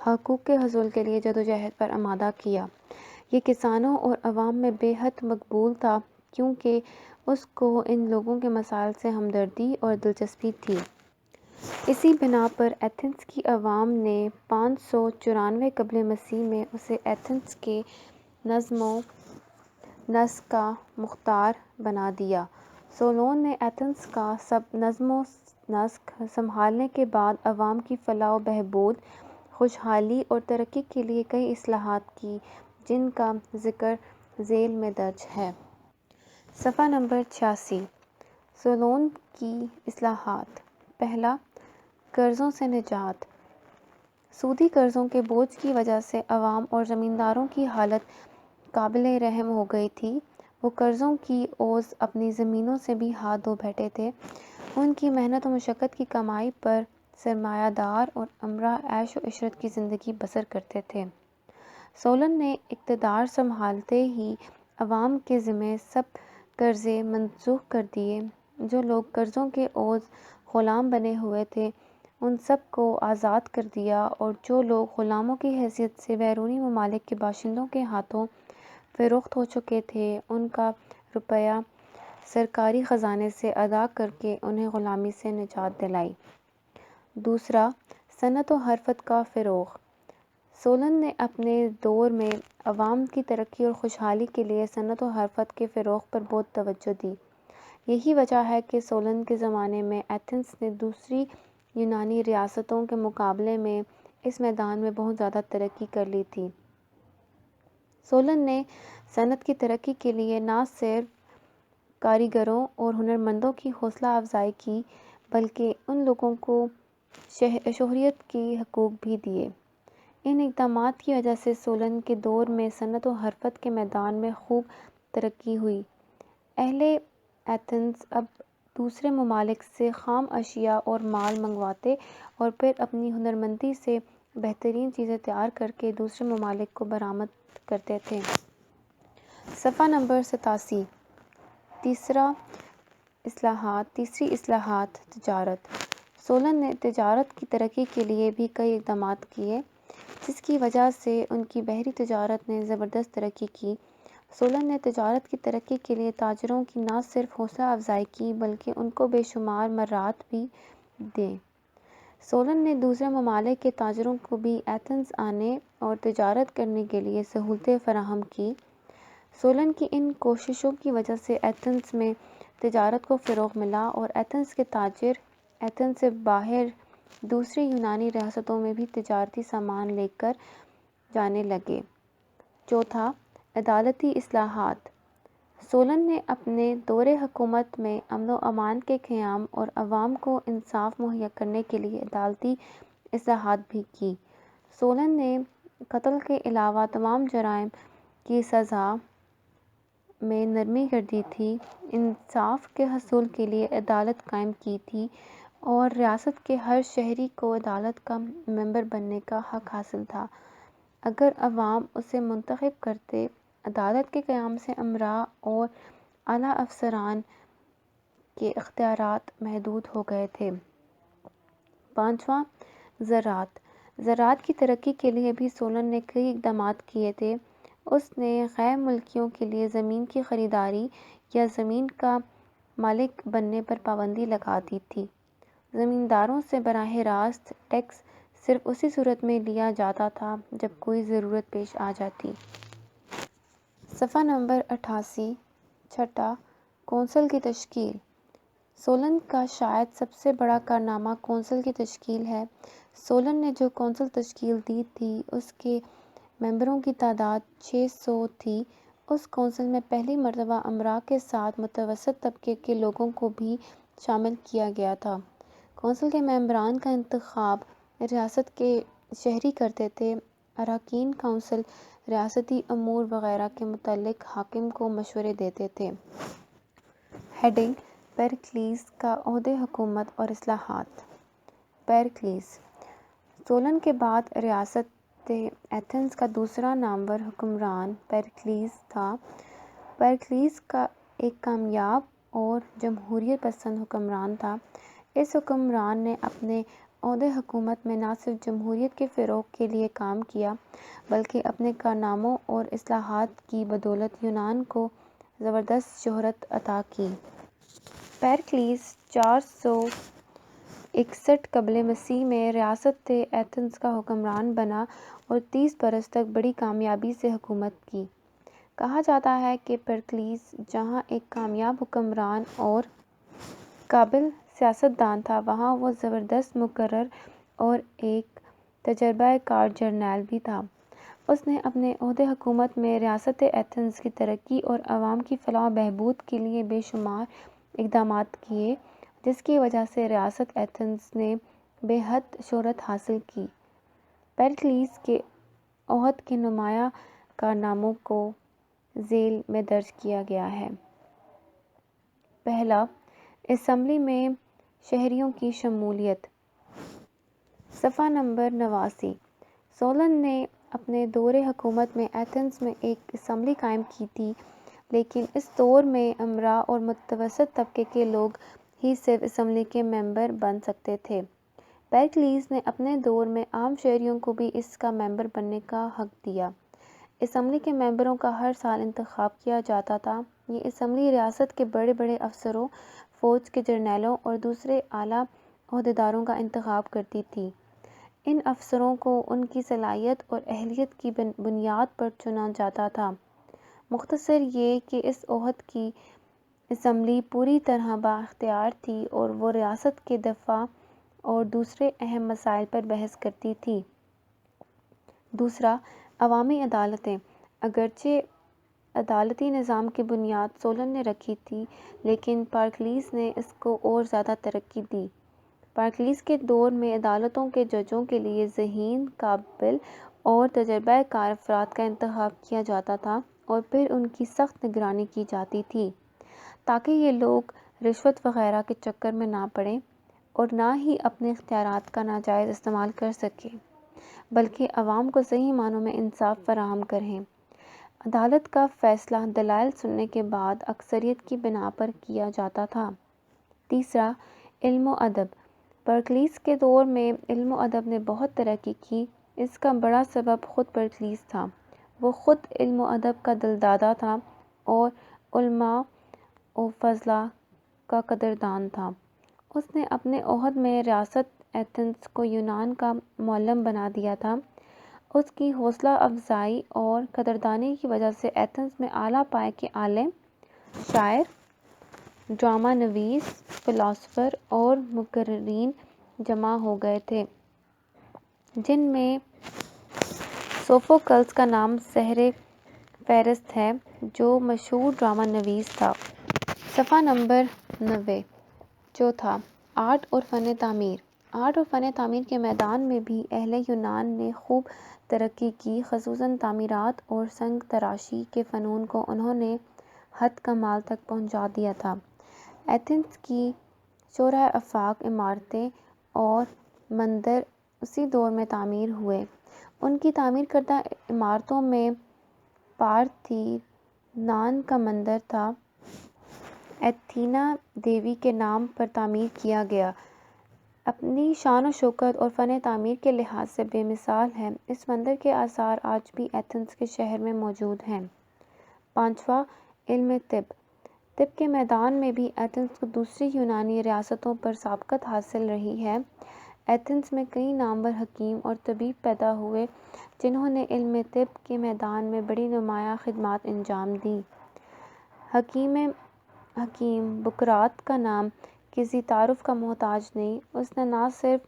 حقوق کے حصول کے لیے جدوجہد پر آمادہ کیا۔ یہ کسانوں اور عوام میں بے حد مقبول تھا کیونکہ اس کو ان لوگوں کے مسائل سے ہمدردی اور دلچسپی تھی۔ اسی بنا پر ایتھنز کی عوام نے 594 قبل مسیح میں اسے ایتھنز کے نظم و نسق کا مختار بنا دیا۔ سولون نے ایتھنز کا نظم و نسق سنبھالنے کے بعد عوام کی فلاح و بہبود، خوشحالی اور ترقی کے لیے کئی اصلاحات کی جن کا ذکر ذیل میں درج ہے۔ صفحہ نمبر 86۔ سولون کی اصلاحات۔ پہلا، قرضوں سے نجات۔ سودی قرضوں کے بوجھ کی وجہ سے عوام اور زمینداروں کی حالت قابل رحم ہو گئی تھی۔ وہ قرضوں کی عوض اپنی زمینوں سے بھی ہاتھ دھو بیٹھے تھے۔ ان کی محنت و مشقت کی کمائی پر سرمایہ دار اور امراء عیش و عشرت کی زندگی بسر کرتے تھے۔ سولون نے اقتدار سنبھالتے ہی عوام کے ذمے سب قرضے منسوخ کر دیے۔ جو لوگ قرضوں کے عوض غلام بنے ہوئے تھے ان سب کو آزاد کر دیا اور جو لوگ غلاموں کی حیثیت سے بیرونی ممالک کے باشندوں کے ہاتھوں فروخت ہو چکے تھے ان کا روپیہ سرکاری خزانے سے ادا کرکے انہیں غلامی سے نجات دلائی۔ دوسرا، صنعت و حرفت کا فروغ۔ سولون نے اپنے دور میں عوام کی ترقی اور خوشحالی کے لیے صنعت و حرفت کے فروغ پر بہت توجہ دی۔ یہی وجہ ہے کہ سولون کے زمانے میں ایتھنز نے دوسری یونانی ریاستوں کے مقابلے میں اس میدان میں بہت زیادہ ترقی کر لی تھی۔ سولون نے صنعت کی ترقی کے لیے نہ صرف کاریگروں اور ہنرمندوں کی حوصلہ افزائی کی بلکہ ان لوگوں کو شہریت کے حقوق بھی دیے۔ ان اقدامات کی وجہ سے سولن کے دور میں صنعت و حرفت کے میدان میں خوب ترقی ہوئی۔ اہل ایتھنز اب دوسرے ممالک سے خام اشیاء اور مال منگواتے اور پھر اپنی ہنرمندی سے بہترین چیزیں تیار کر کے دوسرے ممالک کو برآمد کرتے تھے۔ صفحہ نمبر 87۔ تیسری اصلاحات تجارت۔ سولن نے تجارت کی ترقی کے لیے بھی کئی اقدامات کیے، جس کی وجہ سے ان کی بحری تجارت نے زبردست ترقی کی۔ سولن نے تجارت کی ترقی کے لیے تاجروں کی نہ صرف حوصلہ افزائی کی بلکہ ان کو بے شمار مراعات بھی دیں۔ سولن نے دوسرے ممالک کے تاجروں کو بھی ایتھنز آنے اور تجارت کرنے کے لیے سہولتیں فراہم کی۔ سولن کی ان کوششوں کی وجہ سے ایتھنز میں تجارت کو فروغ ملا اور ایتھنز کے تاجر ایتھنز سے باہر دوسری یونانی ریاستوں میں بھی تجارتی سامان لے کر جانے لگے۔ چوتھا، عدالتی اصلاحات۔ سولن نے اپنے دور حکومت میں امن و امان کے قیام اور عوام کو انصاف مہیا کرنے کے لیے عدالتی اصلاحات بھی کی۔ سولن نے قتل کے علاوہ تمام جرائم کی سزا میں نرمی کر دی تھی، انصاف کے حصول کے لیے عدالت قائم کی تھی اور ریاست کے ہر شہری کو عدالت کا ممبر بننے کا حق حاصل تھا اگر عوام اسے منتخب کرتے۔ عدالت کے قیام سے امراء اور اعلیٰ افسران کے اختیارات محدود ہو گئے تھے۔ پانچواں، زراعت۔ زراعت کی ترقی کے لیے بھی سولن نے کئی اقدامات کیے تھے۔ اس نے غیر ملکیوں کے لیے زمین کی خریداری یا زمین کا مالک بننے پر پابندی لگا دی تھی۔ زمینداروں سے براہ راست ٹیکس صرف اسی صورت میں لیا جاتا تھا جب کوئی ضرورت پیش آ جاتی۔ صفحہ نمبر 88۔ چھٹا، کونسل کی تشکیل۔ سولن کا شاید سب سے بڑا کارنامہ کونسل کی تشکیل ہے۔ سولن نے جو کونسل تشکیل دی تھی اس کے ممبروں کی تعداد 600 تھی۔ اس کونسل میں پہلی مرتبہ امراء کے ساتھ متوسط طبقے کے لوگوں کو بھی شامل کیا گیا تھا۔ کونسل کے ممبران کا انتخاب ریاست کے شہری کرتے تھے۔ اراکین کونسل ریاستی امور وغیرہ کے متعلق حاکم کو مشورے دیتے تھے۔ ہیڈنگ: پیرکلیز کا عہدِ حکومت اور اصلاحات۔ پیرکلیز سولن کے بعد ریاست ایتھنز کا دوسرا نامور حکمران پیرکلیز تھا۔ پیرکلیز کا ایک کامیاب اور جمہوریت پسند حکمران تھا۔ اس حکمران نے اپنے عہدِ حکومت میں نہ صرف جمہوریت کے فروغ کے لیے کام کیا بلکہ اپنے کارناموں اور اصلاحات کی بدولت یونان کو زبردست شہرت عطا کی۔ پیرکلیز 461 قبل مسیح میں ریاست ایتھنز کا حکمران بنا اور 30 برس تک بڑی کامیابی سے حکومت کی۔ کہا جاتا ہے کہ پیرکلیز جہاں ایک کامیاب حکمران اور قابل سیاست دان تھا وہاں وہ زبردست مقرر اور ایک تجربہ کار جرنیل بھی تھا۔ اس نے اپنے عہدِ حکومت میں ریاست ایتھنز کی ترقی اور عوام کی فلاح و بہبود کے لیے بے شمار اقدامات کیے جس کی وجہ سے ریاست ایتھنز نے بے حد شہرت حاصل کی۔ پیرکلیز کے عہد کے نمایاں کارناموں کو ذیل میں درج کیا گیا ہے۔ پہلا، اسمبلی میں شہریوں کی شمولیت۔ صفحہ نمبر 89۔ سولن نے اپنے دور حکومت میں ایتھنز میں ایک اسمبلی قائم کی تھی لیکن اس دور میں امراء اور متوسط طبقے کے لوگ ہی صرف اسمبلی کے ممبر بن سکتے تھے۔ پیرکلیز نے اپنے دور میں عام شہریوں کو بھی اس کا ممبر بننے کا حق دیا۔ اسمبلی کے ممبروں کا ہر سال انتخاب کیا جاتا تھا۔ یہ اسمبلی ریاست کے بڑے بڑے افسروں، فوج کے جرنیلوں اور دوسرے اعلیٰ عہدیداروں کا انتخاب کرتی تھی۔ ان افسروں کو ان کی صلاحیت اور اہلیت کی بنیاد پر چنا جاتا تھا۔ مختصر یہ کہ اس عہد کی اسمبلی پوری طرح بااختیار تھی اور وہ ریاست کے دفاع اور دوسرے اہم مسائل پر بحث کرتی تھی۔ دوسرا، عوامی عدالتیں۔ اگرچہ عدالتی نظام کی بنیاد سولن نے رکھی تھی لیکن پیرکلیز نے اس کو اور زیادہ ترقی دی۔ پیرکلیز کے دور میں عدالتوں کے ججوں کے لیے ذہین، قابل اور تجربہ کار افراد کا انتخاب کیا جاتا تھا اور پھر ان کی سخت نگرانی کی جاتی تھی تاکہ یہ لوگ رشوت وغیرہ کے چکر میں نہ پڑیں اور نہ ہی اپنے اختیارات کا ناجائز استعمال کر سکیں بلکہ عوام کو صحیح معنوں میں انصاف فراہم کریں۔ عدالت کا فیصلہ دلائل سننے کے بعد اکثریت کی بنا پر کیا جاتا تھا۔ تیسرا، علم و ادب۔ پرکلیس کے دور میں علم و ادب نے بہت ترقی کی۔ اس کا بڑا سبب خود پرکلیس تھا۔ وہ خود علم و ادب کا دلدادہ تھا اور علماء و فضلاء کا قدردان تھا۔ اس نے اپنے عہد میں ریاست ایتھنز کو یونان کا معلم بنا دیا تھا۔ اس کی حوصلہ افزائی اور قدردانی کی وجہ سے ایتھنز میں اعلیٰ پائے کے عالم، شاعر، ڈرامہ نویس، فلاسفر اور مقررین جمع ہو گئے تھے، جن میں سوفوکلس کا نام سر فہرست ہے، جو مشہور ڈرامہ نویس تھا۔ صفحہ نمبر 90۔ چوتھا، آرٹ اور فن تعمیر۔ آرٹ اور فن تعمیر کے میدان میں بھی اہل یونان نے خوب ترقی کی، خصوصاً تعمیرات اور سنگ تراشی کے فنون کو انہوں نے حد کمال تک پہنچا دیا تھا۔ ایتھنز کی چوراہ افاق عمارتیں اور مندر اسی دور میں تعمیر ہوئے۔ ان کی تعمیر کردہ عمارتوں میں پارتھینان کا مندر تھا، ایتھینا دیوی کے نام پر تعمیر کیا گیا، اپنی شان و شوکت اور فن تعمیر کے لحاظ سے بے مثال ہے۔ اس مندر کے آثار آج بھی ایتھنز کے شہر میں موجود ہیں۔ پانچواں، علم طب۔ طب کے میدان میں بھی ایتھنز کو دوسری یونانی ریاستوں پر سبقت حاصل رہی ہے۔ ایتھنز میں کئی نامور حکیم اور طبیب پیدا ہوئے جنہوں نے علم طب کے میدان میں بڑی نمایاں خدمات انجام دیں۔ حکیم بقراط کا نام کسی تعارف کا محتاج نہیں۔ اس نے نہ صرف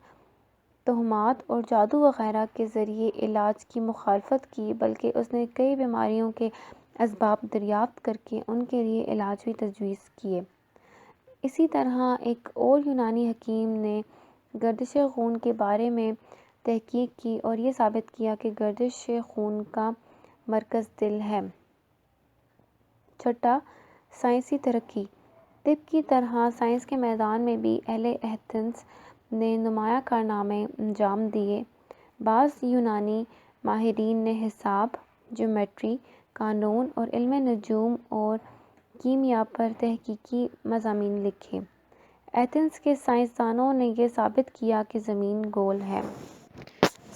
تہمات اور جادو وغیرہ کے ذریعے علاج کی مخالفت کی بلکہ اس نے کئی بیماریوں کے اسباب دریافت کرکے ان کے لیے علاج بھی تجویز کیے۔ اسی طرح ایک اور یونانی حکیم نے گردش خون کے بارے میں تحقیق کی اور یہ ثابت کیا کہ گردش خون کا مرکز دل ہے۔ چھٹا، سائنسی ترقی۔ طب کی طرح سائنس کے میدان میں بھی اہل ایتھنز نے نمایاں کارنامے انجام دیے۔ بعض یونانی ماہرین نے حساب، جیومیٹری، قانون اور علم نجوم اور کیمیا پر تحقیقی مضامین لکھے۔ ایتھنز کے سائنسدانوں نے یہ ثابت کیا کہ زمین گول ہے۔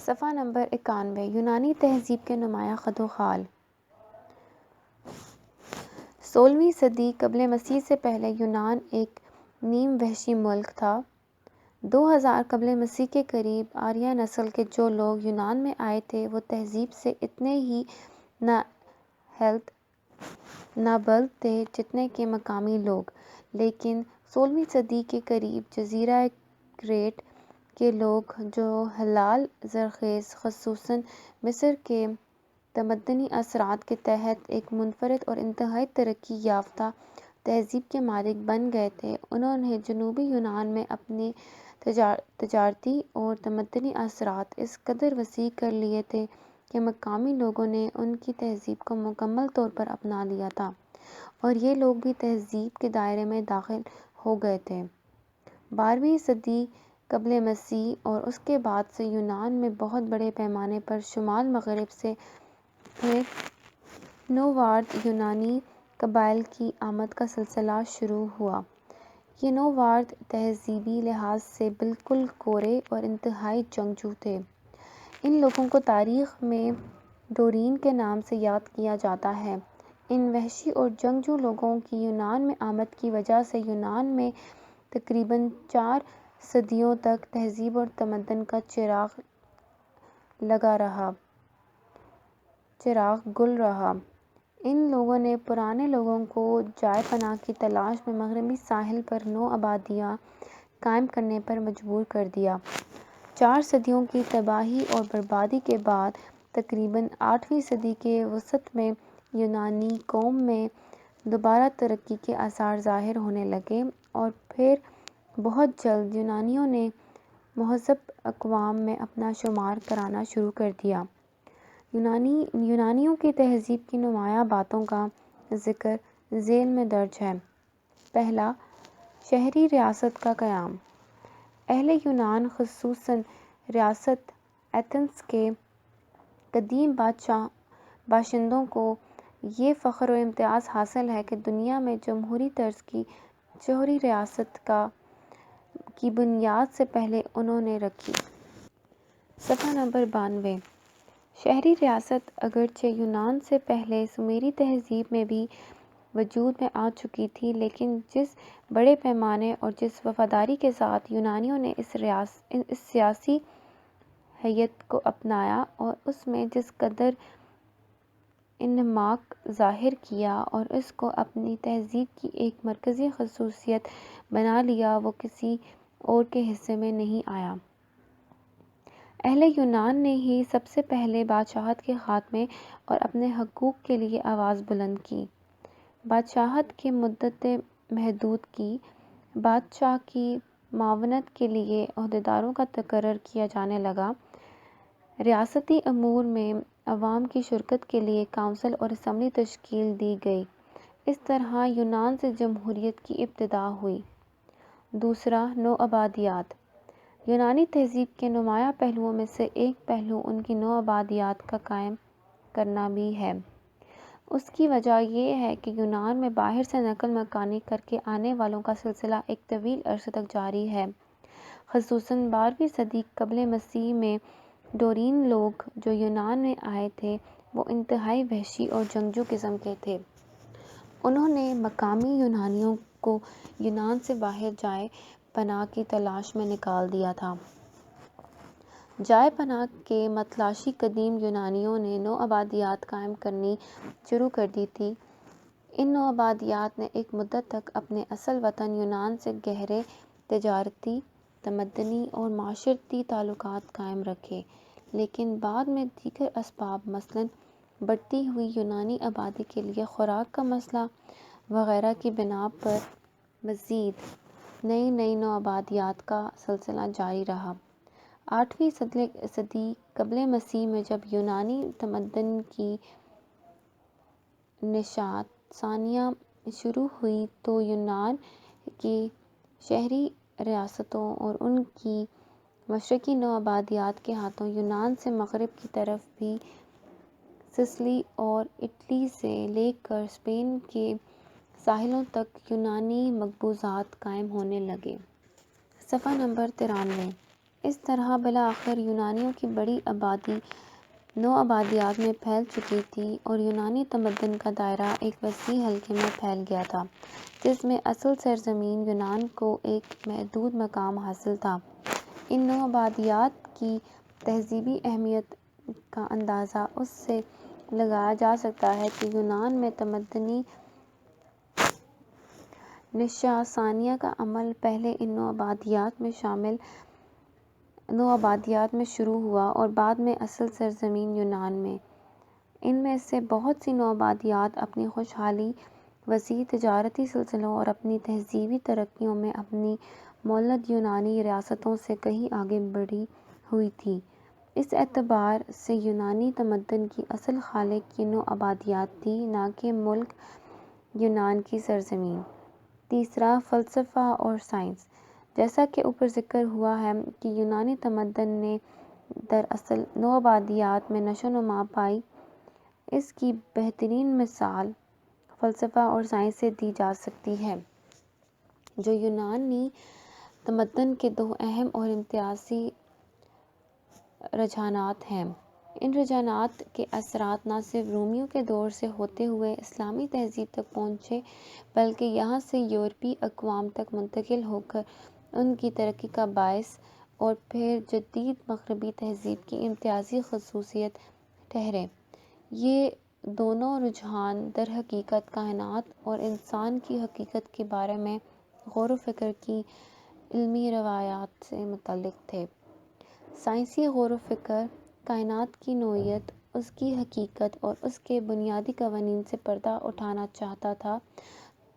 صفحہ نمبر 91۔ یونانی تہذیب کے نمایاں خد و خال۔ 16ویں صدی قبل مسیح سے پہلے یونان ایک نیم وحشی ملک تھا۔ 2000 قبل مسیح کے قریب آریہ نسل کے جو لوگ یونان میں آئے تھے وہ تہذیب سے اتنے ہی نہ ہلت نہ بلد تھے جتنے کہ مقامی لوگ، لیکن 16ویں صدی کے قریب جزیرہ کریٹ کے لوگ جو حلال زرخیز خصوصاً مصر کے تمدنی اثرات کے تحت ایک منفرد اور انتہائی ترقی یافتہ تہذیب کے مالک بن گئے تھے، انہوں نے جنوبی یونان میں اپنے تجارتی اور تمدنی اثرات اس قدر وسیع کر لیے تھے کہ مقامی لوگوں نے ان کی تہذیب کو مکمل طور پر اپنا لیا تھا اور یہ لوگ بھی تہذیب کے دائرے میں داخل ہو گئے تھے۔ 12ویں صدی قبل مسیح اور اس کے بعد سے یونان میں بہت بڑے پیمانے پر شمال مغرب سے ایک نوآباد یونانی قبائل کی آمد کا سلسلہ شروع ہوا۔ یہ نوآباد تہذیبی لحاظ سے بالکل کورے اور انتہائی جنگجو تھے۔ ان لوگوں کو تاریخ میں ڈورین کے نام سے یاد کیا جاتا ہے۔ ان وحشی اور جنگجو لوگوں کی یونان میں آمد کی وجہ سے یونان میں تقریباً 4 صدیوں تک تہذیب اور تمدن کا چراغ گل رہا۔ ان لوگوں نے پرانے لوگوں کو جائے پناہ کی تلاش میں مغربی ساحل پر نو آبادیاں قائم کرنے پر مجبور کر دیا۔ 4 صدیوں کی تباہی اور بربادی کے بعد تقریباً 8ویں صدی کے وسط میں یونانی قوم میں دوبارہ ترقی کے آثار ظاہر ہونے لگے اور پھر بہت جلد یونانیوں نے مہذب اقوام میں اپنا شمار کرانا شروع کر دیا۔ یونانیوں کی تہذیب کی نمایاں باتوں کا ذکر ذیل میں درج ہے۔ پہلا، شہری ریاست کا قیام۔ اہل یونان خصوصاً ریاست ایتھنز کے قدیم باشندوں کو یہ فخر و امتیاز حاصل ہے کہ دنیا میں جمہوری طرز کی شہری ریاست کی بنیاد سے پہلے انہوں نے رکھی۔ صفحہ نمبر 92۔ شہری ریاست اگرچہ یونان سے پہلے سومیری تہذیب میں بھی وجود میں آ چکی تھی، لیکن جس بڑے پیمانے اور جس وفاداری کے ساتھ یونانیوں نے اس سیاسی ہیئت کو اپنایا اور اس میں جس قدر انہماک ظاہر کیا اور اس کو اپنی تہذیب کی ایک مرکزی خصوصیت بنا لیا، وہ کسی اور کے حصے میں نہیں آیا۔ اہل یونان نے ہی سب سے پہلے بادشاہت کے خاتمے اور اپنے حقوق کے لیے آواز بلند کی۔ بادشاہت کی مدت محدود کی۔ بادشاہ کی معاونت کے لیے عہدیداروں کا تقرر کیا جانے لگا۔ ریاستی امور میں عوام کی شرکت کے لیے کونسل اور اسمبلی تشکیل دی گئی۔ اس طرح یونان سے جمہوریت کی ابتدا ہوئی۔ دوسرا، نوآبادیات۔ یونانی تہذیب کے نمایاں پہلوؤں میں سے ایک پہلو ان کی نوآبادیات کا قائم کرنا بھی ہے۔ اس کی وجہ یہ ہے کہ یونان میں باہر سے نقل مکانی کر کے آنے والوں کا سلسلہ ایک طویل عرصے تک جاری ہے۔ خصوصاً 12ویں صدی قبل مسیح میں ڈورین لوگ جو یونان میں آئے تھے وہ انتہائی وحشی اور جنگجو قسم کے تھے۔ انہوں نے مقامی یونانیوں کو یونان سے باہر جائے پناہ کی تلاش میں نکال دیا تھا۔ جائے پناہ کے متلاشی قدیم یونانیوں نے نوآبادیات قائم کرنی شروع کر دی تھی۔ ان نوآبادیات نے ایک مدت تک اپنے اصل وطن یونان سے گہرے تجارتی، تمدنی اور معاشرتی تعلقات قائم رکھے، لیکن بعد میں دیگر اسباب مثلاً بڑھتی ہوئی یونانی آبادی کے لیے خوراک کا مسئلہ وغیرہ کی بنا پر مزید نئی نوآبادیات کا سلسلہ جاری رہا۔ 8ویں صدی قبل مسیح میں جب یونانی تمدن کی نشاط ثانیہ شروع ہوئی تو یونان کی شہری ریاستوں اور ان کی مشرقی نوآبادیات کے ہاتھوں یونان سے مغرب کی طرف بھی سسلی اور اٹلی سے لے کر اسپین کے ساحلوں تک یونانی مقبوضات قائم ہونے لگے۔ صفحہ نمبر 93۔ اس طرح بالآخر یونانیوں کی بڑی آبادی نوآبادیات میں پھیل چکی تھی اور یونانی تمدن کا دائرہ ایک وسیع حلقے میں پھیل گیا تھا جس میں اصل سرزمین یونان کو ایک محدود مقام حاصل تھا۔ ان نوآبادیات کی تہذیبی اہمیت کا اندازہ اس سے لگایا جا سکتا ہے کہ یونان میں تمدنی نشاط ثانیہ کا عمل پہلے ان نوآبادیات میں شروع ہوا اور بعد میں اصل سرزمین یونان میں۔ ان میں سے بہت سی نوآبادیات اپنی خوشحالی، وسیع تجارتی سلسلوں اور اپنی تہذیبی ترقیوں میں اپنی مولد یونانی ریاستوں سے کہیں آگے بڑھی ہوئی تھیں۔ اس اعتبار سے یونانی تمدن کی اصل خالق یہ نوآبادیات تھیں، نہ کہ ملک یونان کی سرزمین۔ تیسرا، فلسفہ اور سائنس۔ جیسا کہ اوپر ذکر ہوا ہے کہ یونانی تمدن نے دراصل نوآبادیات میں نشو و نما پائی، اس کی بہترین مثال فلسفہ اور سائنس سے دی جا سکتی ہے، جو یونانی تمدن کے دو اہم اور امتیازی رجحانات ہیں۔ ان رجحانات کے اثرات نہ صرف رومیوں کے دور سے ہوتے ہوئے اسلامی تہذیب تک پہنچے بلکہ یہاں سے یورپی اقوام تک منتقل ہو کر ان کی ترقی کا باعث اور پھر جدید مغربی تہذیب کی امتیازی خصوصیت ٹھہرے۔ یہ دونوں رجحان درحقیقت کائنات اور انسان کی حقیقت کے بارے میں غور و فکر کی علمی روایات سے متعلق تھے۔ سائنسی غور و فکر کائنات کی نوعیت، اس کی حقیقت اور اس کے بنیادی قوانین سے پردہ اٹھانا چاہتا تھا،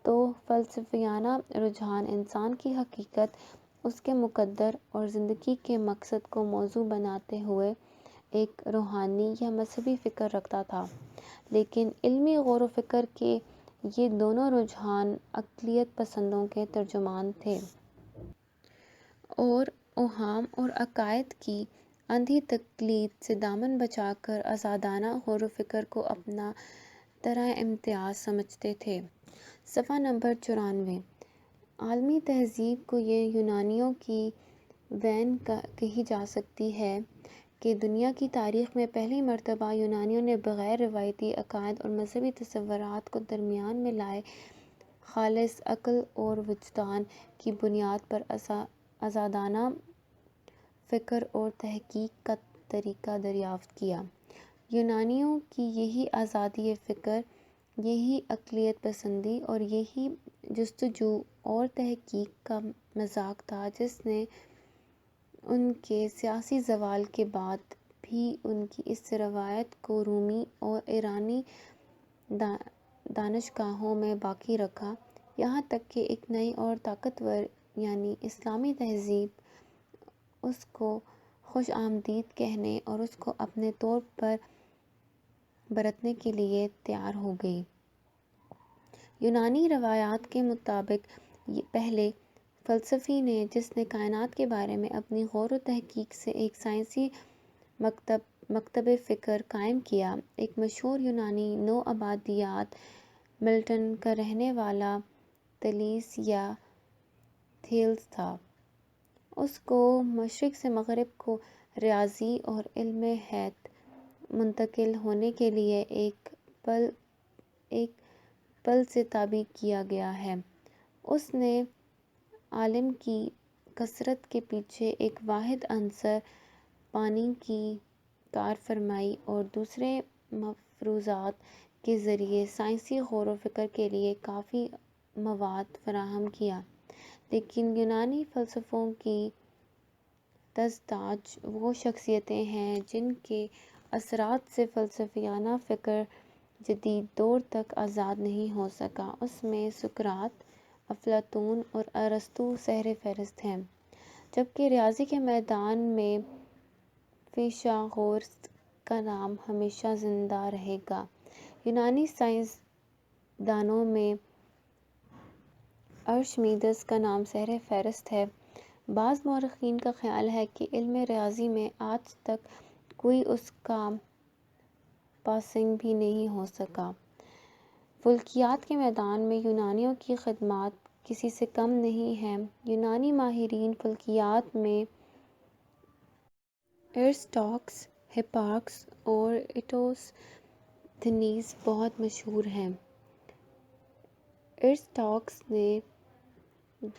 تو فلسفیانہ رجحان انسان کی حقیقت، اس کے مقدر اور زندگی کے مقصد کو موضوع بناتے ہوئے ایک روحانی یا مذہبی فکر رکھتا تھا، لیکن علمی غور و فکر کے یہ دونوں رجحان اقلیت پسندوں کے ترجمان تھے اور اوہام اور عقائد کی اندھی تقلید سے دامن بچا کر آزادانہ غور و فکر کو اپنا طرح امتیاز سمجھتے تھے۔ صفحہ نمبر 94۔ عالمی تہذیب کو یہ یونانیوں کی وین کہی جا سکتی ہے کہ دنیا کی تاریخ میں پہلی مرتبہ یونانیوں نے بغیر روایتی عقائد اور مذہبی تصورات کو درمیان میں لائے خالص عقل اور وجدان کی بنیاد پر آزادانہ فکر اور تحقیق کا طریقہ دریافت کیا۔ یونانیوں کی یہی آزادی فکر، یہی اقلیت پسندی اور یہی جستجو اور تحقیق کا مذاق تھا جس نے ان کے سیاسی زوال کے بعد بھی ان کی اس روایت کو رومی اور ایرانی دانشگاہوں میں باقی رکھا، یہاں تک کہ ایک نئی اور طاقتور یعنی اسلامی تہذیب اس کو خوش آمدید کہنے اور اس کو اپنے طور پر برتنے کے لیے تیار ہو گئی۔ یونانی روایات کے مطابق پہلے فلسفی نے جس نے کائنات کے بارے میں اپنی غور و تحقیق سے ایک سائنسی مکتب فکر قائم کیا، ایک مشہور یونانی نوآبادیات ملٹن کا رہنے والا تھیلیس یا تھیلس تھا۔ اس کو مشرق سے مغرب کو ریاضی اور علم ہیئت منتقل ہونے کے لیے ایک پل سے تعبیر کیا گیا ہے۔ اس نے عالم کی کثرت کے پیچھے ایک واحد عنصر پانی کی کار فرمائی اور دوسرے مفروضات کے ذریعے سائنسی غور و فکر کے لیے کافی مواد فراہم کیا۔ لیکن یونانی فلسفوں کی تزداج وہ شخصیتیں ہیں جن کے اثرات سے فلسفیانہ فکر جدید دور تک آزاد نہیں ہو سکا۔ اس میں سقراط، افلاطون اور ارسطو سر فہرست ہیں، جبکہ ریاضی کے میدان میں فیثاغورس کا نام ہمیشہ زندہ رہے گا۔ یونانی سائنس دانوں میں ارشمیدس کا نام سر فہرست ہے۔ بعض مورخین کا خیال ہے کہ علم ریاضی میں آج تک کوئی اس کا پاسنگ بھی نہیں ہو سکا۔ فلکیات کے میدان میں یونانیوں کی خدمات کسی سے کم نہیں ہیں۔ یونانی ماہرین فلکیات میں ارسطاخس، ہپارکس اور ایراسٹوتھنیز بہت مشہور ہیں۔ ارسطاخس نے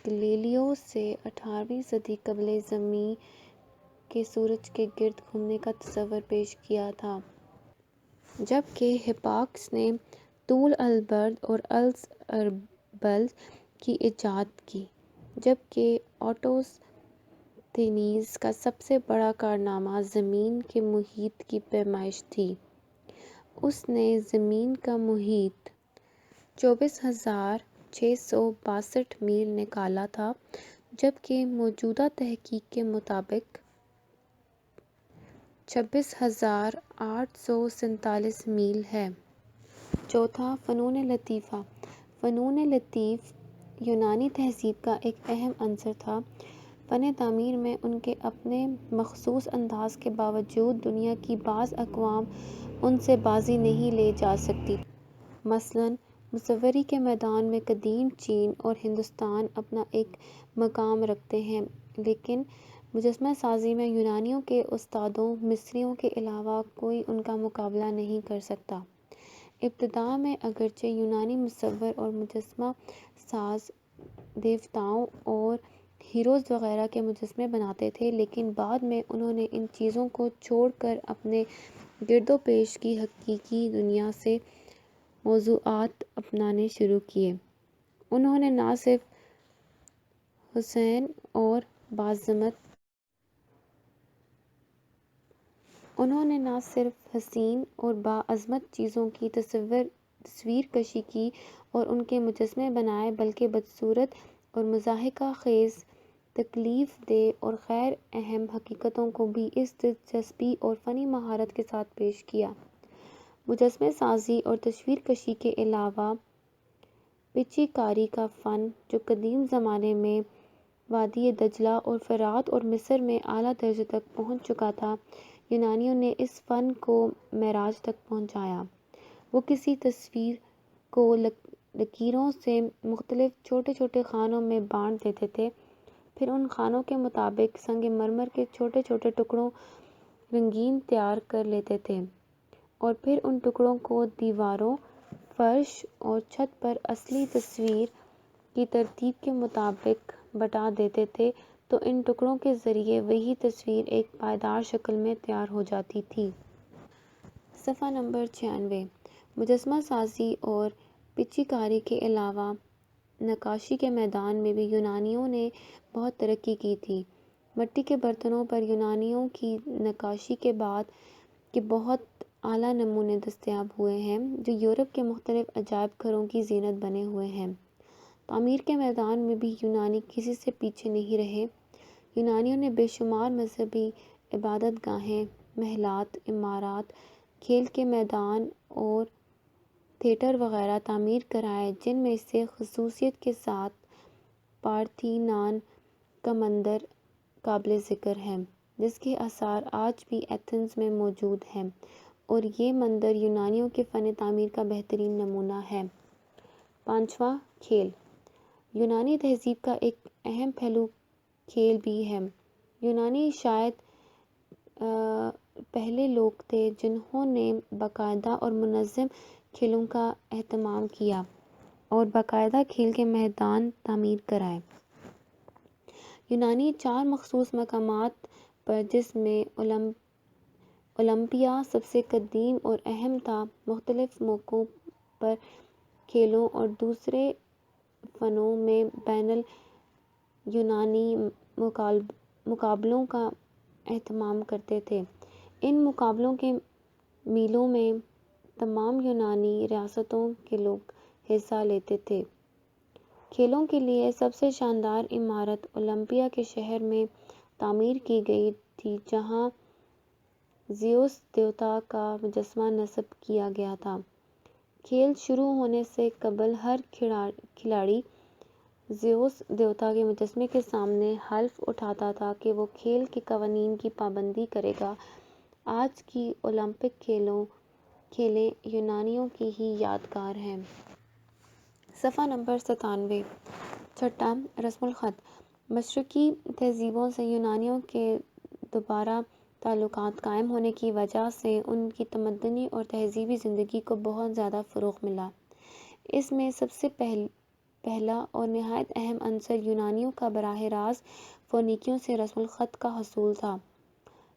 گلیلیو سے 18ویں صدی قبل زمیں کے سورج کے گرد گھومنے کا تصور پیش کیا تھا، جبکہ ہپارکس نے طول العرض اور الاربل کی ایجاد کی، جبکہ ایراسٹوتھنیز کا سب سے بڑا کارنامہ زمین کے محیط کی پیمائش تھی۔ اس نے زمین کا محیط 24,662 میل نکالا تھا، جبکہ موجودہ تحقیق کے مطابق 26,847 میل ہے۔ چوتھا، فنون لطیفہ۔ فنون لطیف یونانی تہذیب کا ایک اہم عنصر تھا۔ فن تعمیر میں ان کے اپنے مخصوص انداز کے باوجود دنیا کی بعض اقوام ان سے بازی نہیں لے جا سکتی تھیں۔ مثلاً مصوری کے میدان میں قدیم چین اور ہندوستان اپنا ایک مقام رکھتے ہیں، لیکن مجسمہ سازی میں یونانیوں کے استادوں مصریوں کے علاوہ کوئی ان کا مقابلہ نہیں کر سکتا۔ ابتدا میں اگرچہ یونانی مصور اور مجسمہ ساز دیوتاؤں اور ہیروز وغیرہ کے مجسمے بناتے تھے، لیکن بعد میں انہوں نے ان چیزوں کو چھوڑ کر اپنے گرد و پیش کی حقیقی دنیا سے موضوعات اپنانے شروع کیے۔ انہوں نے نہ صرف حسین اور باعظمت چیزوں کی تصویر کشی کی اور ان کے مجسمے بنائے، بلکہ بدصورت اور مضحکہ خیز تکلیف دہ اور غیر اہم حقیقتوں کو بھی اس دلچسپی اور فنی مہارت کے ساتھ پیش کیا۔ مجسمہ سازی اور تصویر کشی کے علاوہ پچی کاری کا فن، جو قدیم زمانے میں وادی دجلہ اور فرات اور مصر میں اعلیٰ درجے تک پہنچ چکا تھا، یونانیوں نے اس فن کو معراج تک پہنچایا۔ وہ کسی تصویر کو لکیروں سے مختلف چھوٹے چھوٹے خانوں میں بانٹ دیتے تھے، پھر ان خانوں کے مطابق سنگ مرمر کے چھوٹے چھوٹے ٹکڑوں رنگین تیار کر لیتے تھے، اور پھر ان ٹکڑوں کو دیواروں، فرش اور چھت پر اصلی تصویر کی ترتیب کے مطابق بٹا دیتے تھے، تو ان ٹکڑوں کے ذریعے وہی تصویر ایک پائیدار شکل میں تیار ہو جاتی تھی۔ صفحہ نمبر 96۔ مجسمہ سازی اور پچی کاری کے علاوہ نقاشی کے میدان میں بھی یونانیوں نے بہت ترقی کی تھی۔ مٹی کے برتنوں پر یونانیوں کی نقاشی کے بعد کے بہت اعلیٰ نمونے دستیاب ہوئے ہیں، جو یورپ کے مختلف عجائب گھروں کی زینت بنے ہوئے ہیں۔ تعمیر کے میدان میں بھی یونانی کسی سے پیچھے نہیں رہے۔ یونانیوں نے بے شمار مذہبی عبادت گاہیں، محلات، عمارات، کھیل کے میدان اور تھیٹر وغیرہ تعمیر کرائے، جن میں سے خصوصیت کے ساتھ پارتھینون کا مندر قابل ذکر ہے، جس کے آثار آج بھی ایتھنز میں موجود ہیں، اور یہ مندر یونانیوں کے فن تعمیر کا بہترین نمونہ ہے۔ 5واں، کھیل۔ یونانی تہذیب کا ایک اہم پہلو کھیل بھی ہے۔ یونانی شاید پہلے لوگ تھے جنہوں نے باقاعدہ اور منظم کھیلوں کا اہتمام کیا اور باقاعدہ کھیل کے میدان تعمیر کرائے۔ یونانی 4 مخصوص مقامات پر، جس میں اولمپیا سب سے قدیم اور اہم تھا، مختلف موقعوں پر کھیلوں اور دوسرے فنون میں بین الیونانی مقابلوں کا اہتمام کرتے تھے۔ ان مقابلوں کے میلوں میں تمام یونانی ریاستوں کے لوگ حصہ لیتے تھے۔ کھیلوں کے لیے سب سے شاندار عمارت اولمپیا کے شہر میں تعمیر کی گئی تھی، جہاں زیوس دیوتا کا مجسمہ نصب کیا گیا تھا۔ کھیل شروع ہونے سے قبل ہر کھلاڑی زیوس دیوتا کے مجسمے کے سامنے حلف اٹھاتا تھا کہ وہ کھیل کے قوانین کی پابندی کرے گا۔ آج کی اولمپک کھیلیں یونانیوں کی ہی یادگار ہیں۔ صفحہ نمبر 97۔ چھٹا، رسم الخط۔ مشرقی تہذیبوں سے یونانیوں کے دوبارہ تعلقات قائم ہونے کی وجہ سے ان کی تمدنی اور تہذیبی زندگی کو بہت زیادہ فروغ ملا۔ اس میں سب سے پہلا اور نہایت اہم عنصر یونانیوں کا براہ راست فونیکیوں سے رسم الخط کا حصول تھا۔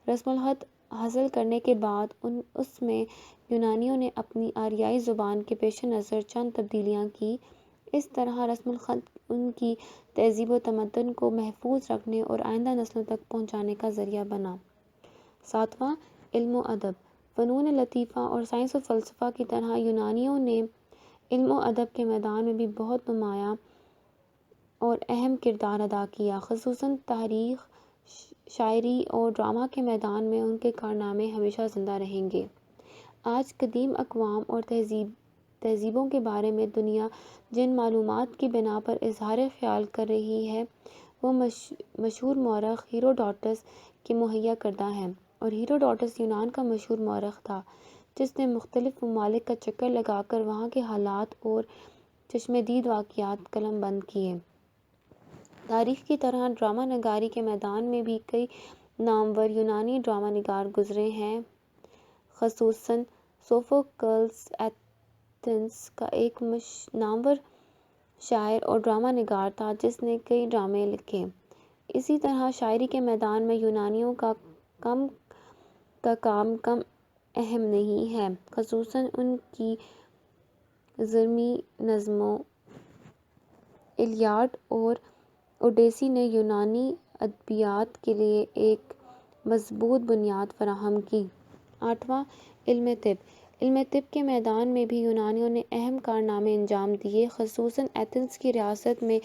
رسم الخط حاصل کرنے کے بعد اس میں یونانیوں نے اپنی آریائی زبان کے پیش نظر چند تبدیلیاں کی۔ اس طرح رسم الخط ان کی تہذیب و تمدن کو محفوظ رکھنے اور آئندہ نسلوں تک پہنچانے کا ذریعہ بنا۔ 7واں، علم و ادب۔ فنون لطیفہ اور سائنس و فلسفہ کی طرح یونانیوں نے علم و ادب کے میدان میں بھی بہت نمایاں اور اہم کردار ادا کیا۔ خصوصاً تاریخ، شاعری اور ڈرامہ کے میدان میں ان کے کارنامے ہمیشہ زندہ رہیں گے۔ آج قدیم اقوام اور تہذیبوں کے بارے میں دنیا جن معلومات کی بنا پر اظہار خیال کر رہی ہے، وہ مشہور مورخ ہیروڈوٹس کے مہیا کردہ ہیں، اور ہیروڈوٹس یونان کا مشہور مورخ تھا، جس نے مختلف ممالک کا چکر لگا کر وہاں کے حالات اور چشمدید واقعات قلم بند کیے۔ تاریخ کی طرح ڈرامہ نگاری کے میدان میں بھی کئی نامور یونانی ڈرامہ نگار گزرے ہیں۔ خصوصاً سوفوکلس ایتھنز کا ایک نامور شاعر اور ڈرامہ نگار تھا، جس نے کئی ڈرامے لکھے۔ اسی طرح شاعری کے میدان میں یونانیوں کا کام کم اہم نہیں ہے۔ خصوصاً ان کی زرمی نظموں الیاڈ اور اوڈیسی نے یونانی ادبیات کے لیے ایک مضبوط بنیاد فراہم کی۔ 8واں، علم طب۔ علم طب کے میدان میں بھی یونانیوں نے اہم کارنامے انجام دیے۔ خصوصاً ایتھنز کی ریاست میں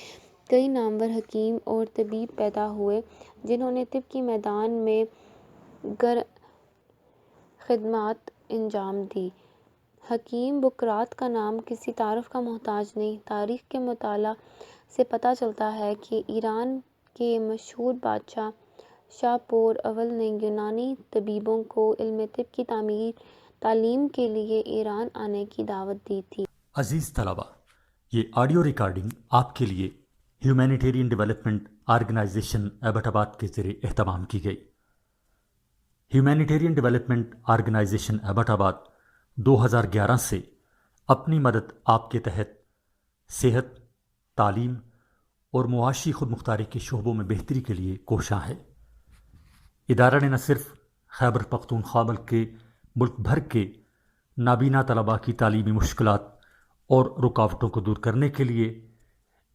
کئی نامور حکیم اور طبیب پیدا ہوئے جنہوں نے طب کے میدان میں خدمات انجام دی۔ حکیم بقراط کا نام کسی تعارف کا محتاج نہیں۔ تاریخ کے مطالعہ سے پتہ چلتا ہے کہ ایران کے مشہور بادشاہ شاپور اول نے یونانی طبیبوں کو علم طب کی تعلیم کے لیے ایران آنے کی دعوت دی تھی۔ عزیز طلبہ، یہ آڈیو ریکارڈنگ آپ کے لیے ہیومینیٹیرین ڈیولپمنٹ آرگنائزیشن ایبٹ آباد کے ذریعے اہتمام کی گئی۔ ہیومینیٹیرین ڈیولپمنٹ آرگنائزیشن ایبٹ آباد 2011 سے اپنی مدد آپ کے تحت صحت، تعلیم اور معاشی خود مختاری کے شعبوں میں بہتری کے لیے کوشاں ہے۔ ادارہ نے نہ صرف خیبر پختونخوا بلکہ ملک بھر کے نابینا طلباء کی تعلیمی مشکلات اور رکاوٹوں کو دور کرنے کے لیے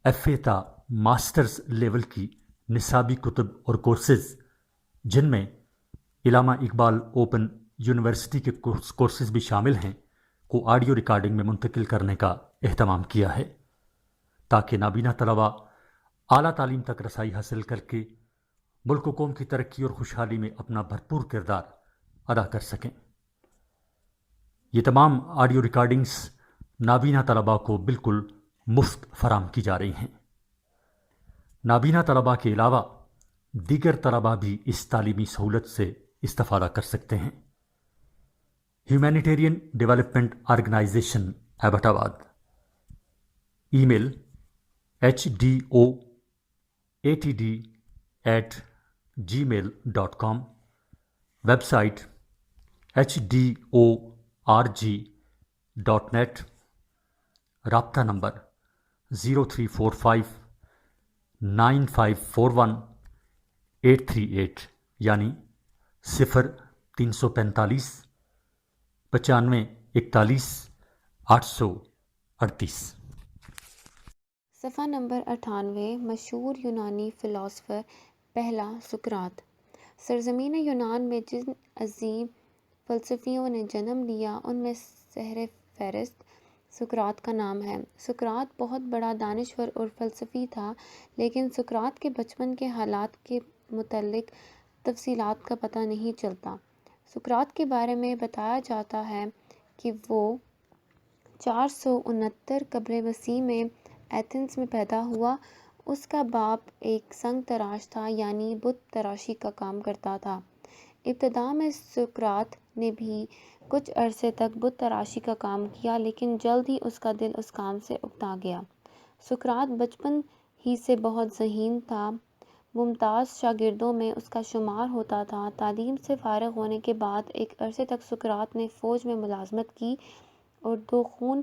ایف اے تا ماسٹرز لیول کی نصابی کتب اور کورسز، جن میں علامہ اقبال اوپن یونیورسٹی کے کورسز بھی شامل ہیں، کو آڈیو ریکارڈنگ میں منتقل کرنے کا اہتمام کیا ہے تاکہ نابینا طلباء اعلیٰ تعلیم تک رسائی حاصل کر کے ملک و قوم کی ترقی اور خوشحالی میں اپنا بھرپور کردار ادا کر سکیں۔ یہ تمام آڈیو ریکارڈنگز نابینا طلباء کو بالکل مفت فراہم کی جا رہی ہیں۔ نابینا طلباء کے علاوہ دیگر طلباء بھی اس تعلیمی سہولت سے استفادہ کر سکتے ہیں۔ ہیومینیٹیرین ڈیولپمنٹ آرگنائزیشن ایبٹ آباد، ای میل HDOATD@gmail.com، ویب سائٹ HDORG.net، رابطہ نمبر 03459541 یعنی 0345 9541 838۔ صفحہ نمبر 98۔ مشہور یونانی فلاسفر پہلا سقراط۔ سرزمین یونان میں جن عظیم فلسفیوں نے جنم لیا ان میں سر فہرست سقراط کا نام ہے۔ سقراط بہت بڑا دانشور اور فلسفی تھا، لیکن سقراط کے بچپن کے حالات کے متعلق تفصیلات کا پتہ نہیں چلتا۔ سقراط کے بارے میں بتایا جاتا ہے کہ وہ 469 قبل مسیح میں ایتھنز میں پیدا ہوا۔ اس کا باپ ایک سنگ تراش تھا، یعنی بت تراشی کا کام کرتا تھا۔ ابتدا میں سقراط نے بھی کچھ عرصے تک بت تراشی کا کام کیا، لیکن جلد ہی اس کا دل اس کام سے اکتا گیا۔ سقراط بچپن ہی سے بہت ذہین تھا، ممتاز شاگردوں میں اس کا شمار ہوتا تھا۔ تعلیم سے فارغ ہونے کے بعد ایک عرصے تک سقراط نے فوج میں ملازمت کی اور 2 خون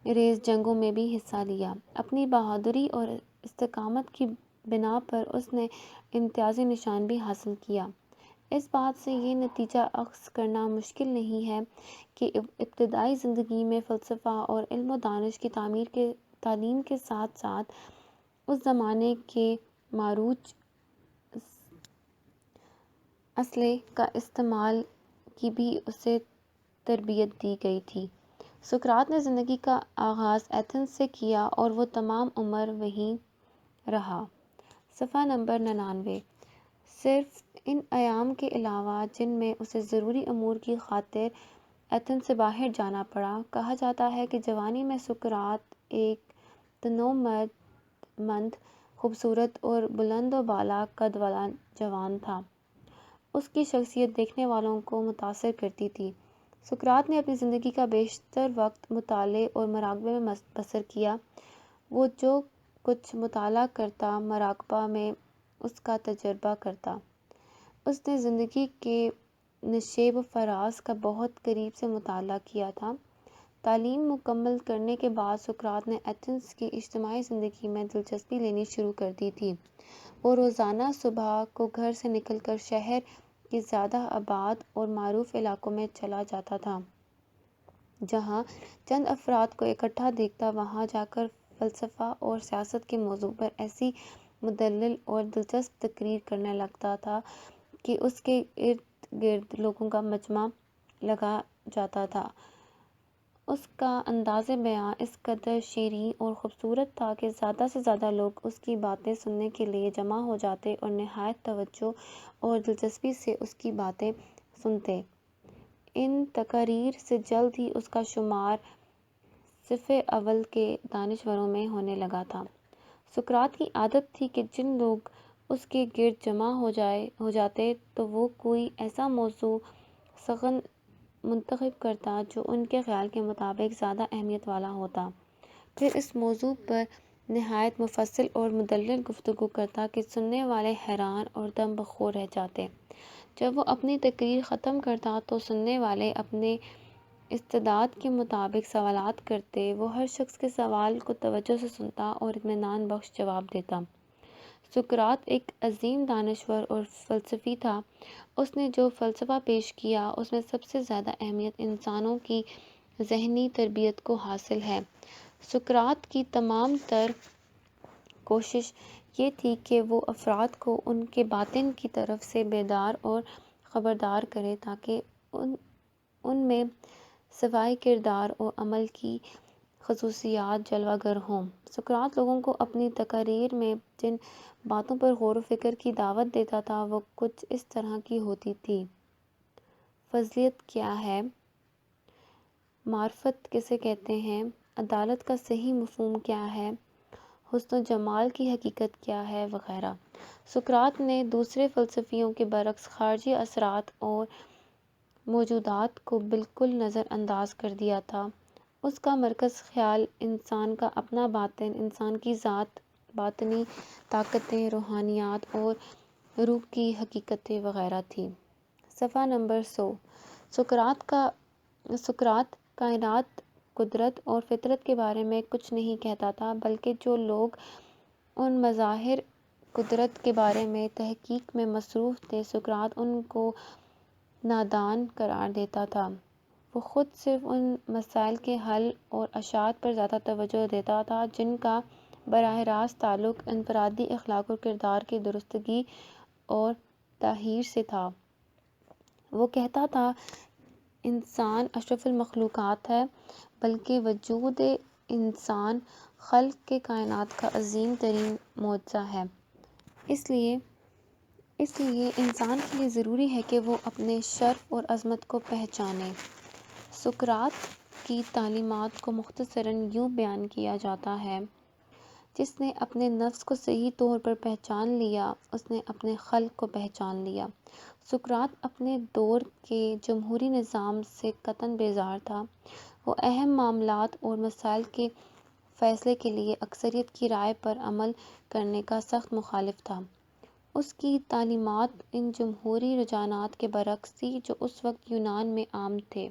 ریز جنگوں میں بھی حصہ لیا۔ اپنی بہادری اور استقامت کی بنا پر اس نے امتیازی نشان بھی حاصل کیا۔ اس بات سے یہ نتیجہ اخذ کرنا مشکل نہیں ہے کہ ابتدائی زندگی میں فلسفہ اور علم و دانش کی تعلیم کے ساتھ ساتھ اس زمانے کے معروج اسلحے کا استعمال کی بھی اسے تربیت دی گئی تھی۔ سقراط نے زندگی کا آغاز ایتھنز سے کیا اور وہ تمام عمر وہیں رہا۔ صفحہ نمبر 99۔ صرف ان ایام کے علاوہ جن میں اسے ضروری امور کی خاطر ایتھنز سے باہر جانا پڑا، کہا جاتا ہے کہ جوانی میں سقراط ایک تنومند، خوبصورت اور بلند و بالا قد والا جوان تھا۔ اس کی شخصیت دیکھنے والوں کو متاثر کرتی تھی۔ سقراط نے اپنی زندگی کا بیشتر وقت مطالعے اور مراقبے میں بسر کیا۔ وہ جو کچھ مطالعہ کرتا، مراقبہ میں اس کا تجربہ کرتا۔ اس نے زندگی کے نشیب و فراز کا بہت قریب سے مطالعہ کیا تھا۔ تعلیم مکمل کرنے کے بعد سقراط نے ایتھنز کی اجتماعی زندگی میں دلچسپی لینی شروع کر دی تھی۔ وہ روزانہ صبح کو گھر سے نکل کر شہر کے زیادہ آباد اور معروف علاقوں میں چلا جاتا تھا۔ جہاں چند افراد کو اکٹھا دیکھتا، وہاں جا کر فلسفہ اور سیاست کے موضوع پر ایسی مدلل اور دلچسپ تقریر کرنے لگتا تھا کہ اس کے ارد گرد لوگوں کا مجمع لگا جاتا تھا۔ اس کا انداز بیاں اس قدر شیریں اور خوبصورت تھا کہ زیادہ سے زیادہ لوگ اس کی باتیں سننے کے لیے جمع ہو جاتے اور نہایت توجہ اور دلچسپی سے اس کی باتیں سنتے۔ ان تقاریر سے جلد ہی اس کا شمار صف اول کے دانشوروں میں ہونے لگا تھا۔ سقراط کی عادت تھی کہ جن لوگ اس کے گرد جمع ہو جاتے تو وہ کوئی ایسا موضوع سخن منتخب کرتا جو ان کے خیال کے مطابق زیادہ اہمیت والا ہوتا، پھر اس موضوع پر نہایت مفصل اور مدلل گفتگو کرتا کہ سننے والے حیران اور دم بخور رہ جاتے۔ جب وہ اپنی تقریر ختم کرتا تو سننے والے اپنے استعداد کے مطابق سوالات کرتے۔ وہ ہر شخص کے سوال کو توجہ سے سنتا اور اطمینان بخش جواب دیتا۔ سقراط ایک عظیم دانشور اور فلسفی تھا۔ اس نے جو فلسفہ پیش کیا اس میں سب سے زیادہ اہمیت انسانوں کی ذہنی تربیت کو حاصل ہے۔ سقراط کی تمام تر کوشش یہ تھی کہ وہ افراد کو ان کے باطن کی طرف سے بیدار اور خبردار کرے تاکہ ان میں سوائے کردار اور عمل کی خصوصیات جلوہ گر ہوں۔ سقراط لوگوں کو اپنی تقاریر میں جن باتوں پر غور و فکر کی دعوت دیتا تھا وہ کچھ اس طرح کی ہوتی تھی: فضیلت کیا ہے؟ معرفت کسے کہتے ہیں؟ عدالت کا صحیح مفہوم کیا ہے؟ حسن و جمال کی حقیقت کیا ہے؟ وغیرہ۔ سقراط نے دوسرے فلسفیوں کے برعکس خارجی اثرات اور موجودات کو بالکل نظر انداز کر دیا تھا۔ اس کا مرکز خیال انسان کا اپنا باطن، انسان کی ذات، باطنی طاقتیں، روحانیت اور روح کی حقیقتیں وغیرہ تھی۔ صفحہ نمبر 100۔ سقراط کائنات، قدرت اور فطرت کے بارے میں کچھ نہیں کہتا تھا، بلکہ جو لوگ ان مظاہر قدرت کے بارے میں تحقیق میں مصروف تھے سقراط ان کو نادان قرار دیتا تھا۔ وہ خود صرف ان مسائل کے حل اور اشاعت پر زیادہ توجہ دیتا تھا جن کا براہ راست تعلق انفرادی اخلاق اور کردار کی درستگی اور تطہیر سے تھا۔ وہ کہتا تھا انسان اشرف المخلوقات ہے، بلکہ وجود انسان خلق کے کائنات کا عظیم ترین معجزہ ہے۔ اس لیے انسان کے لیے ضروری ہے کہ وہ اپنے شرف اور عظمت کو پہچانے۔ سقراط کی تعلیمات کو مختصراً یوں بیان کیا جاتا ہے: جس نے اپنے نفس کو صحیح طور پر پہچان لیا اس نے اپنے خالق کو پہچان لیا۔ سقراط اپنے دور کے جمہوری نظام سے قطعاً بیزار تھا۔ وہ اہم معاملات اور مسائل کے فیصلے کے لیے اکثریت کی رائے پر عمل کرنے کا سخت مخالف تھا۔ اس کی تعلیمات ان جمہوری رجحانات کے برعکس تھیں جو اس وقت یونان میں عام تھے۔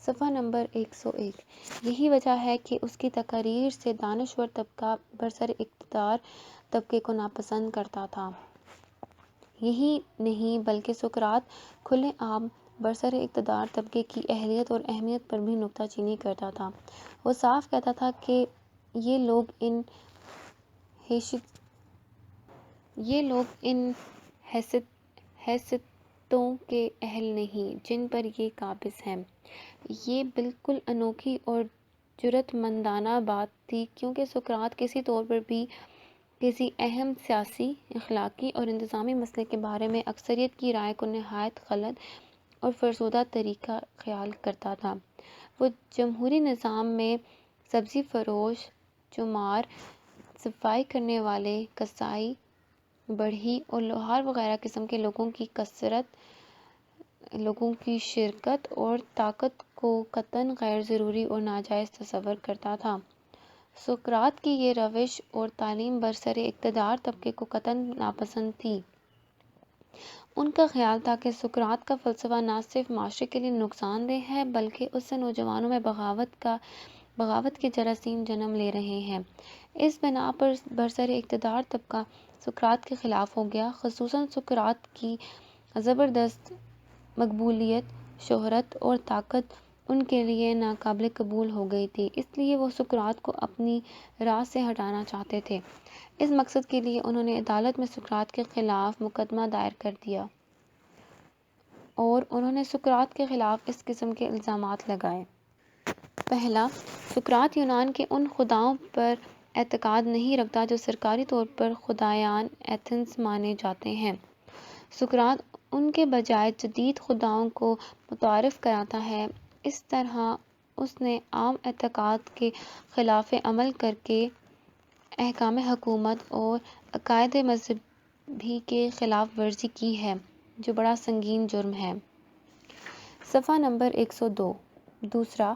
صفحہ نمبر 101۔ یہی وجہ ہے کہ اس کی تقاریر سے دانشور طبقہ برسر اقتدار طبقے کو ناپسند کرتا تھا۔ یہی نہیں بلکہ سقراط کھلے عام برسر اقتدار طبقے کی اہلیت اور اہمیت پر بھی نکتہ چینی کرتا تھا۔ وہ صاف کہتا تھا کہ یہ لوگ ان حیثیتوں کے اہل نہیں جن پر یہ قابض ہیں۔ یہ بالکل انوکھی اور جرأت مندانہ بات تھی کیونکہ سقراط کسی طور پر بھی کسی اہم سیاسی، اخلاقی اور انتظامی مسئلے کے بارے میں اکثریت کی رائے کو نہایت غلط اور فرسودہ طریقہ خیال کرتا تھا۔ وہ جمہوری نظام میں سبزی فروش، چمار، صفائی کرنے والے، کسائی، بڑھئی اور لوہار وغیرہ قسم کے لوگوں کی شرکت اور طاقت کو قطعاً غیر ضروری اور ناجائز تصور کرتا تھا۔ سقراط کی یہ روش اور تعلیم برسر اقتدار طبقے کو قطعاً ناپسند تھی۔ ان کا خیال تھا کہ سقراط کا فلسفہ نہ صرف معاشرے کے لیے نقصان دہ ہے بلکہ اس سے نوجوانوں میں بغاوت کے جراثیم جنم لے رہے ہیں۔ اس بنا پر برسر اقتدار طبقہ سقراط کے خلاف ہو گیا، خصوصاً سقراط کی زبردست مقبولیت، شہرت اور طاقت ان کے لیے ناقابل قبول ہو گئی تھی، اس لیے وہ سقراط کو اپنی راہ سے ہٹانا چاہتے تھے۔ اس مقصد کے لیے انہوں نے عدالت میں سقراط کے خلاف مقدمہ دائر کر دیا اور انہوں نے سقراط کے خلاف اس قسم کے الزامات لگائے۔ پہلا، سقراط یونان کے ان خداؤں پر اعتقاد نہیں رکھتا جو سرکاری طور پر خدایان ایتھنز مانے جاتے ہیں۔ سقراط ان کے بجائے جدید خداؤں کو متعارف کراتا ہے۔ اس طرح اس نے عام اعتقاد کے خلاف عمل کر کے احکام حکومت اور عقائد مذہبی کی خلاف ورزی کی ہے، جو بڑا سنگین جرم ہے۔ صفحہ نمبر 102۔ دوسرا،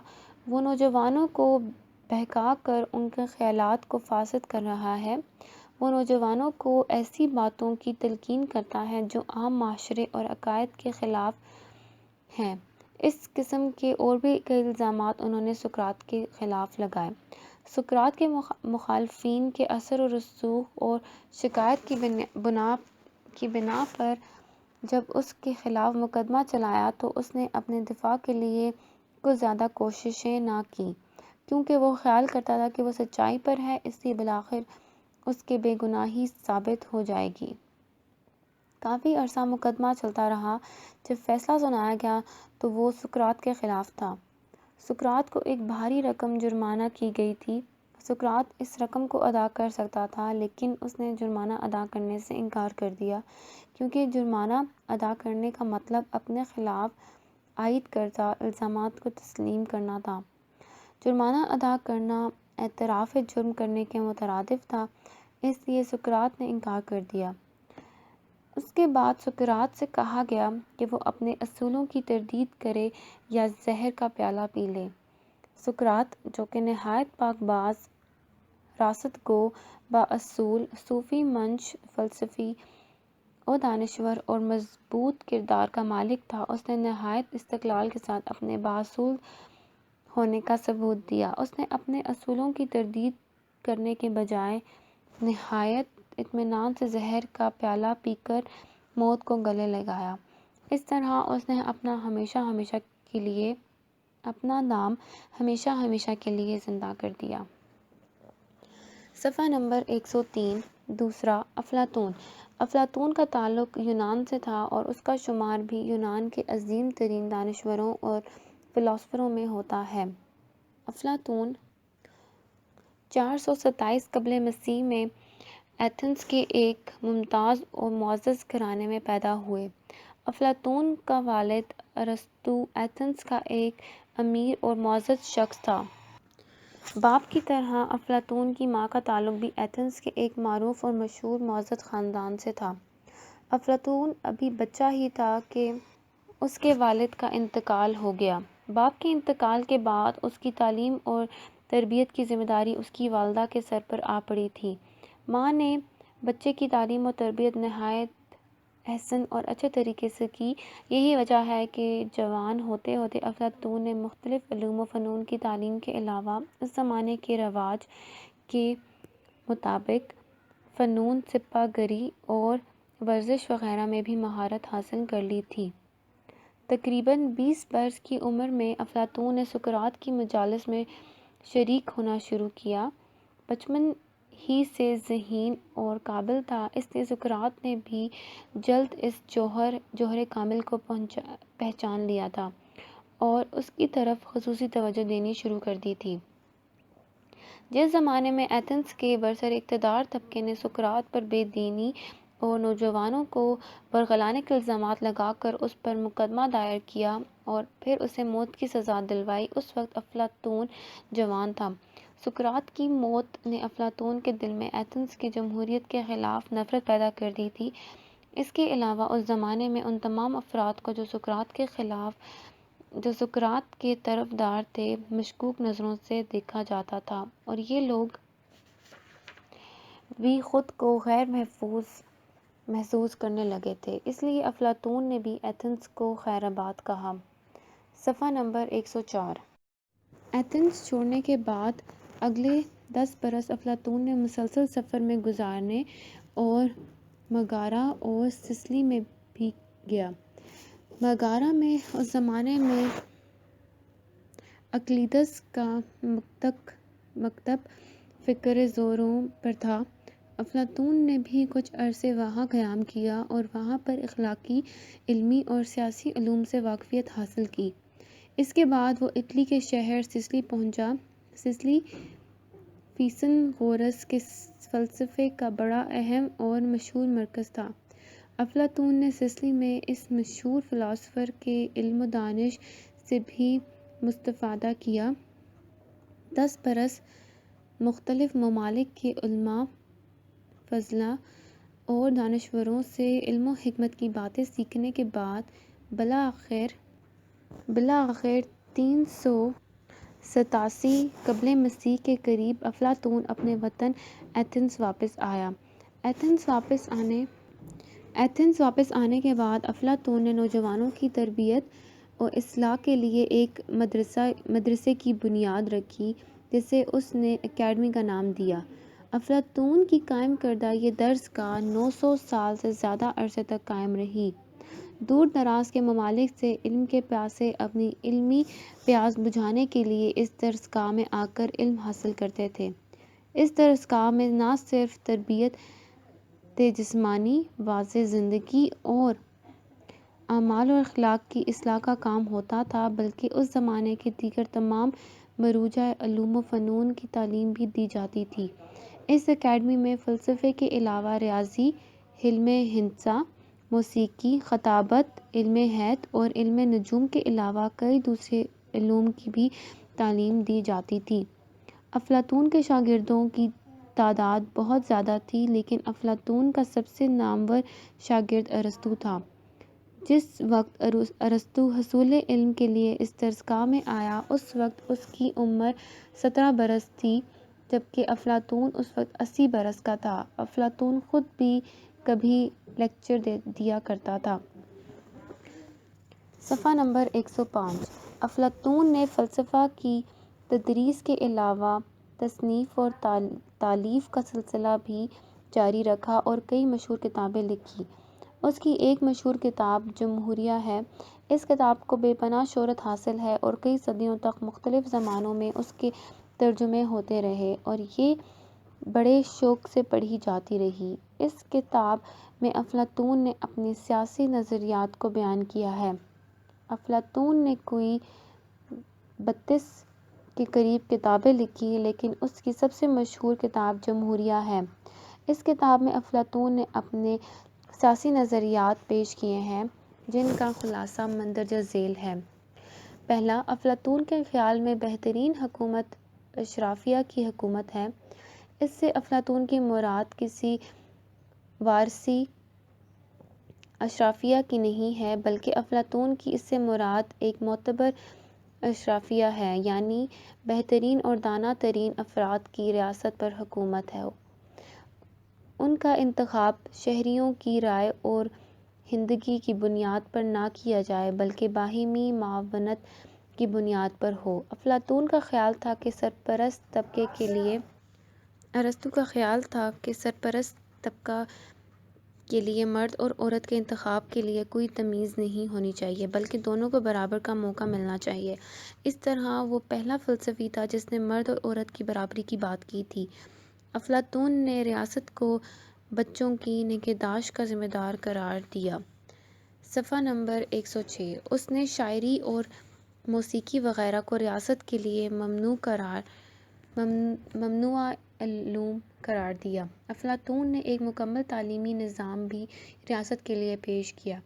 وہ نوجوانوں کو بہکا کر ان کے خیالات کو فاسد کر رہا ہے۔ وہ نوجوانوں کو ایسی باتوں کی تلقین کرتا ہے جو عام معاشرے اور عقائد کے خلاف ہیں۔ اس قسم کے اور بھی کئی الزامات انہوں نے سقراط کے خلاف لگائے۔ سقراط کے مخالفین کے اثر و رسوخ اور شکایت کی بنا پر جب اس کے خلاف مقدمہ چلایا تو اس نے اپنے دفاع کے لیے کچھ زیادہ کوششیں نہ کیں، کیونکہ وہ خیال کرتا تھا کہ وہ سچائی پر ہے، اس لیے بالآخر اس کی بے گناہی ثابت ہو جائے گی۔ کافی عرصہ مقدمہ چلتا رہا۔ جب فیصلہ سنایا گیا تو وہ سقراط کے خلاف تھا۔ سقراط کو ایک بھاری رقم جرمانہ کی گئی تھی۔ سقراط اس رقم کو ادا کر سکتا تھا، لیکن اس نے جرمانہ ادا کرنے سے انکار کر دیا، کیونکہ جرمانہ ادا کرنے کا مطلب اپنے خلاف عائد کردہ الزامات کو تسلیم کرنا تھا۔ جرمانہ ادا کرنا اعتراف جرم کرنے کے مترادف تھا، اس لیے سقراط نے انکار کر دیا۔ اس کے بعد سقراط سے کہا گیا کہ وہ اپنے اصولوں کی تردید کرے یا زہر کا پیالہ پی لے۔ سقراط، جو کہ نہایت پاک باز، راست گو، بااصول، صوفی منش، فلسفی اور دانشور اور مضبوط کردار کا مالک تھا، اس نے نہایت استقلال کے ساتھ اپنے بااصول ہونے کا ثبوت دیا۔ اس نے اپنے اصولوں کی تردید کرنے کے بجائے نہایت اطمینان سے زہر کا پیالہ پی کر موت کو گلے لگایا۔ اس طرح اس نے اپنا نام ہمیشہ ہمیشہ کے لیے زندہ کر دیا۔ صفحہ نمبر 103۔ دوسرا، افلاطون۔ افلاطون کا تعلق یونان سے تھا اور اس کا شمار بھی یونان کے عظیم ترین دانشوروں اور فلاسفروں میں ہوتا ہے۔ افلاطون 427 قبل مسیح میں ایتھنز کے ایک ممتاز اور معزز گھرانے میں پیدا ہوئے۔ افلاطون کا والد ارسطو ایتھنز کا ایک امیر اور معزز شخص تھا۔ باپ کی طرح افلاطون کی ماں کا تعلق بھی ایتھنز کے ایک معروف اور مشہور معزز خاندان سے تھا۔ افلاطون ابھی بچہ ہی تھا کہ اس کے والد کا انتقال ہو گیا۔ باپ کے انتقال کے بعد اس کی تعلیم اور تربیت کی ذمہ داری اس کی والدہ کے سر پر آ پڑی تھی۔ ماں نے بچے کی تعلیم و تربیت نہایت احسن اور اچھے طریقے سے کی۔ یہی وجہ ہے کہ جوان ہوتے ہوتے افلاطون نے مختلف علوم و فنون کی تعلیم کے علاوہ اس زمانے کے رواج کے مطابق فنون سپہ گری اور ورزش وغیرہ میں بھی مہارت حاصل کر لی تھی۔ تقریباً 20 برس کی عمر میں افلاطون نے سقراط کی مجالس میں شریک ہونا شروع کیا۔ بچپن ہی سے ذہین اور قابل تھا، اس لیے سقراط نے بھی جلد اس جوہر کامل کو پہچان لیا تھا اور اس کی طرف خصوصی توجہ دینی شروع کر دی تھی۔ جس زمانے میں ایتھنز کے برسر اقتدار طبقے نے سقراط پر بے دینی اور نوجوانوں کو برگلانے کے الزامات لگا کر اس پر مقدمہ دائر کیا اور پھر اسے موت کی سزا دلوائی، اس وقت افلاطون جوان تھا۔ سقراط کی موت نے افلاطون کے دل میں ایتھنز کی جمہوریت کے خلاف نفرت پیدا کر دی تھی۔ اس کے علاوہ اس زمانے میں ان تمام افراد کو جو سقراط کے طرفدار تھے مشکوک نظروں سے دیکھا جاتا تھا اور یہ لوگ بھی خود کو غیر محظوظ کرنے لگے تھے، اس لیے افلاطون نے بھی ایتھنز کو خیرآباد کہا۔ صفحہ نمبر 104۔ ایتھنز چھوڑنے کے بعد اگلے 10 برس افلاطون نے مسلسل سفر میں گزارنے اور مگارا اور سسلی میں بھی گیا۔ مگارا میں اس زمانے میں اقلیدس کا مکتب فکر زوروں پر تھا۔ افلاطون نے بھی کچھ عرصے وہاں قیام کیا اور وہاں پر اخلاقی، علمی اور سیاسی علوم سے واقفیت حاصل کی۔ اس کے بعد وہ اٹلی کے شہر سسلی پہنچا۔ سسلی فیثاغورس کے فلسفے کا بڑا اہم اور مشہور مرکز تھا۔ افلاطون نے سسلی میں اس مشہور فلاسفر کے علم و دانش سے بھی مستفادہ کیا۔ 10 برس مختلف ممالک کے علماء، فضلاء اور دانشوروں سے علم و حکمت کی باتیں سیکھنے کے بعد بالآخر 387 قبل مسیح کے قریب افلاطون اپنے وطن ایتھنز واپس آیا۔ ایتھنز واپس آنے کے بعد افلاطون نے نوجوانوں کی تربیت اور اصلاح کے لیے ایک مدرسے کی بنیاد رکھی جسے اس نے اکیڈمی کا نام دیا۔ افلاطون کی قائم کردہ یہ درسگاہ 900 سال سے زیادہ عرصے تک قائم رہی۔ دور دراز کے ممالک سے علم کے پیاسے اپنی علمی پیاس بجھانے کے لیے اس درسگاہ میں آ کر علم حاصل کرتے تھے۔ اس درسگاہ میں نہ صرف تربیت جسمانی، واضح زندگی اور اعمال و اخلاق کی اصلاح کا کام ہوتا تھا بلکہ اس زمانے کے دیگر تمام مروجہ علوم و فنون کی تعلیم بھی دی جاتی تھی۔ اس اکیڈمی میں فلسفے کے علاوہ ریاضی، علم ہندسہ، موسیقی، خطابت، علم حیات اور علم نجوم کے علاوہ کئی دوسرے علوم کی بھی تعلیم دی جاتی تھی۔ افلاطون کے شاگردوں کی تعداد بہت زیادہ تھی لیکن افلاطون کا سب سے نامور شاگرد ارسطو تھا۔ جس وقت ارسطو حصول علم کے لیے اس درسگاہ میں آیا اس وقت اس کی عمر 17 برس تھی جبکہ افلاطون اس وقت 80 برس کا تھا۔ افلاطون خود بھی کبھی لیکچر دیا کرتا تھا۔ صفحہ نمبر 105۔ افلاطون نے فلسفہ کی تدریس کے علاوہ تصنیف اور تالیف کا سلسلہ بھی جاری رکھا اور کئی مشہور کتابیں لکھی۔ اس کی ایک مشہور کتاب جمہوریہ ہے۔ اس کتاب کو بے پناہ شہرت حاصل ہے اور کئی صدیوں تک مختلف زبانوں میں اس کے ترجمے ہوتے رہے اور یہ بڑے شوق سے پڑھی جاتی رہی۔ اس کتاب میں افلاطون نے اپنے سیاسی نظریات کو بیان کیا ہے۔ افلاطون نے کوئی 32 کے قریب کتابیں لکھی لیکن اس کی سب سے مشہور کتاب جمہوریہ ہے۔ اس کتاب میں افلاطون نے اپنے سیاسی نظریات پیش کیے ہیں جن کا خلاصہ مندرجہ ذیل ہے۔ پہلا، افلاطون کے خیال میں بہترین حکومت اشرافیہ کی حکومت ہے۔ اس سے افلاطون کی مراد کسی وارثی اشرافیہ کی نہیں ہے بلکہ افلاطون کی اس سے مراد ایک معتبر اشرافیہ ہے یعنی بہترین اور دانا ترین افراد کی ریاست پر حکومت ہو۔ ان کا انتخاب شہریوں کی رائے اور ہندگی کی بنیاد پر نہ کیا جائے بلکہ باہمی معاونت کی بنیاد پر ہو۔ افلاطون کا خیال تھا کہ سرپرست طبقے کے لیے ارسطو کا خیال تھا کہ سرپرست طبقہ کے لیے مرد اور عورت کے انتخاب کے لیے کوئی تمیز نہیں ہونی چاہیے بلکہ دونوں کو برابر کا موقع ملنا چاہیے۔ اس طرح وہ پہلا فلسفی تھا جس نے مرد اور عورت کی برابری کی بات کی تھی۔ افلاطون نے ریاست کو بچوں کی نگہداشت کا ذمہ دار قرار دیا۔ صفحہ نمبر 106۔ اس نے شاعری اور موسیقی وغیرہ کو ریاست کے لیے ممنوع علوم قرار دیا۔ افلاطون نے ایک مکمل تعلیمی نظام بھی ریاست کے لیے پیش کیا۔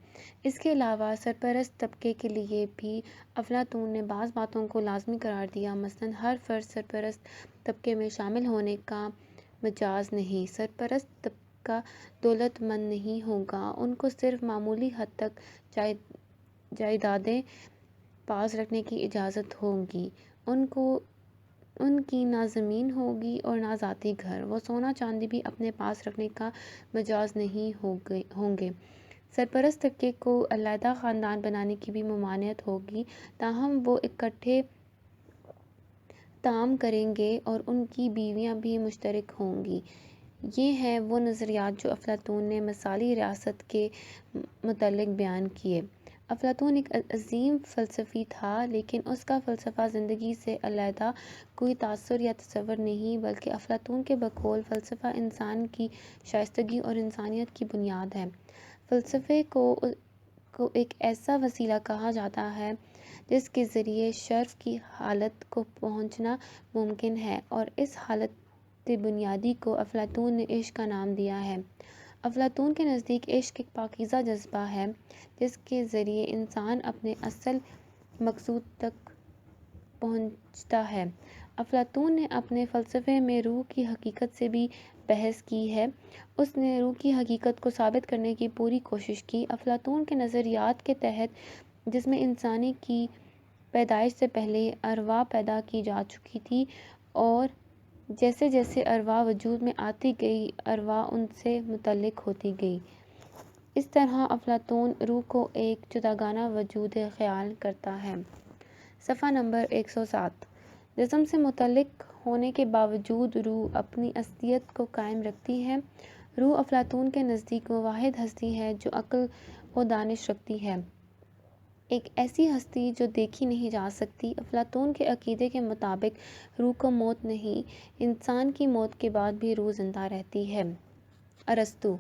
اس کے علاوہ سرپرست طبقے کے لیے بھی افلاطون نے بعض باتوں کو لازمی قرار دیا، مثلاً ہر فرد سرپرست طبقے میں شامل ہونے کا مجاز نہیں، سرپرست طبقہ دولت مند نہیں ہوگا، ان کو صرف معمولی حد تک جائیدادیں پاس رکھنے کی اجازت ہوگی، ان کی نہ زمین ہوگی اور نہ ذاتی گھر، وہ سونا چاندی بھی اپنے پاس رکھنے کا مجاز نہیں ہوں گے، سرپرست طبقے کو علیحدہ خاندان بنانے کی بھی ممانعت ہوگی تاہم وہ اکٹھے طعام کریں گے اور ان کی بیویاں بھی مشترک ہوں گی۔ یہ ہیں وہ نظریات جو افلاطون نے مثالی ریاست کے متعلق بیان کیے۔ افلاطون ایک عظیم فلسفی تھا لیکن اس کا فلسفہ زندگی سے علیحدہ کوئی تاثر یا تصور نہیں بلکہ افلاطون کے بقول فلسفہ انسان کی شائستگی اور انسانیت کی بنیاد ہے۔ فلسفے کو ایک ایسا وسیلہ کہا جاتا ہے جس کے ذریعے شرف کی حالت کو پہنچنا ممکن ہے، اور اس حالت بنیادی کو افلاطون نے عشق کا نام دیا ہے۔ افلاطون کے نزدیک عشق ایک پاکیزہ جذبہ ہے جس کے ذریعے انسان اپنے اصل مقصود تک پہنچتا ہے۔ افلاطون نے اپنے فلسفے میں روح کی حقیقت سے بھی بحث کی ہے۔ اس نے روح کی حقیقت کو ثابت کرنے کی پوری کوشش کی۔ افلاطون کے نظریات کے تحت، جس میں انسانی کی پیدائش سے پہلے ارواح پیدا کی جا چکی تھی اور جیسے جیسے ارواح وجود میں آتی گئی ارواح ان سے متعلق ہوتی گئی، اس طرح افلاطون روح کو ایک جداگانہ وجود خیال کرتا ہے۔ صفحہ نمبر 107۔ جسم سے متعلق ہونے کے باوجود روح اپنی اصلیت کو قائم رکھتی ہے۔ روح افلاطون کے نزدیک وہ واحد ہستی ہے جو عقل و دانش رکھتی ہے، ایک ایسی ہستی جو دیکھی نہیں جا سکتی۔ افلاطون کے عقیدے کے مطابق روح کو موت نہیں، انسان کی موت کے بعد بھی روح زندہ رہتی ہے۔ ارسطو۔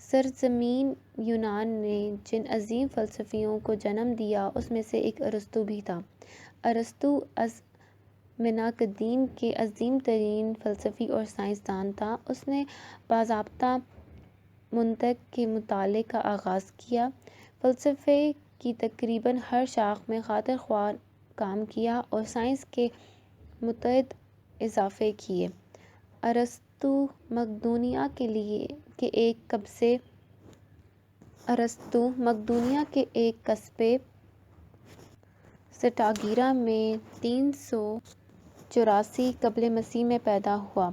سرزمین یونان نے جن عظیم فلسفیوں کو جنم دیا اس میں سے ایک ارسطو بھی تھا۔ ارسطو ازمنہ قدیم کے عظیم ترین فلسفی اور سائنسدان تھا۔ اس نے باضابطہ منطق کے مطالعے کا آغاز کیا، فلسفے کی تقریباً ہر شاخ میں خاطر خواہ کام کیا اور سائنس کے متعدد اضافے کیے۔ ارسطو مقدونیہ کے ایک قصبے سٹاگیرا میں 384 قبل مسیح میں پیدا ہوا۔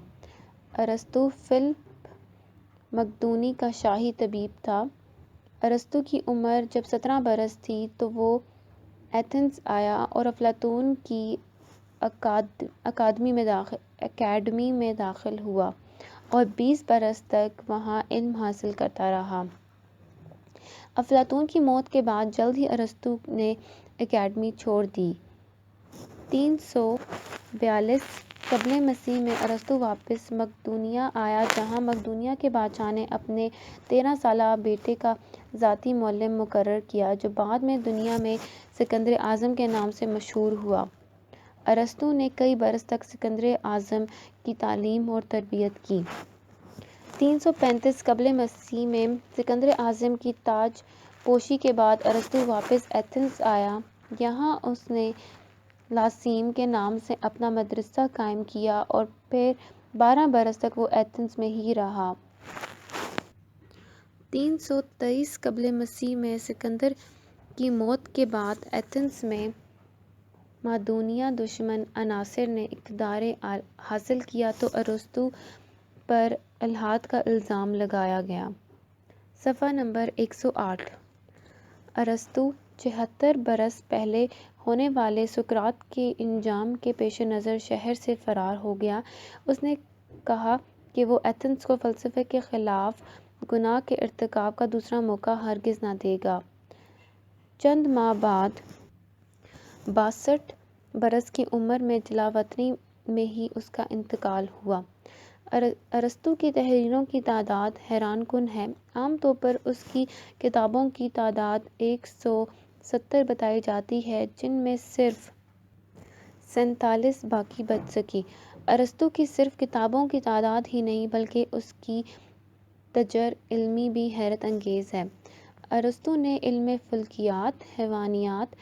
ارسطو فلپ مقدونی کا شاہی طبیب تھا۔ ارسطو کی عمر جب 17 برس تھی تو وہ ایتھنز آیا اور افلاطون کی اکادمی میں داخل ہوا اور 20 برس تک وہاں علم حاصل کرتا رہا۔ افلاطون کی موت کے بعد جلد ہی ارسطو نے اکادمی چھوڑ دی۔ 342 قبل مسیح میں ارسطو واپس مقدونیہ آیا جہاں مقدونیہ کے بادشاہ نے اپنے 13 سالہ بیٹے کا ذاتی معلم مقرر کیا جو بعد میں دنیا میں سکندر اعظم کے نام سے مشہور ہوا۔ ارسطو نے کئی برس تک سکندر اعظم کی تعلیم اور تربیت کی۔ 335 قبل مسیح میں سکندر اعظم کی تاج پوشی کے بعد ارسطو واپس ایتھنز آیا۔ یہاں اس نے لاسیم کے نام سے اپنا مدرسہ قائم کیا اور پھر 12 برس تک وہ ایتھنز میں ہی رہا۔ 323 قبل مسیح میں سکندر کی موت کے بعد ایتھنز میں مقدونیہ دشمن عناصر نے اقتدار حاصل کیا تو ارسطو پر الحاد کا الزام لگایا گیا۔ صفحہ نمبر 108۔ ارسطو 76 برس پہلے ہونے والے سقراط کے انجام کے پیش نظر شہر سے فرار ہو گیا۔ اس نے کہا کہ وہ ایتھنز کو فلسفے کے خلاف گناہ کے ارتکاب کا دوسرا موقع ہرگز نہ دے گا۔ چند ماہ بعد 62 برس کی عمر میں جلا وطنی میں ہی اس کا انتقال ہوا۔ ارسطو کی تحریروں کی تعداد حیران کن ہے۔ عام طور پر اس کی کتابوں کی تعداد 170 بتائی جاتی ہے جن میں صرف 47 باقی بچ سکی۔ ارسطو کی صرف کتابوں کی تعداد ہی نہیں بلکہ اس کی تجر علمی بھی حیرت انگیز ہے۔ ارسطو نے علم فلکیات، حیوانیات،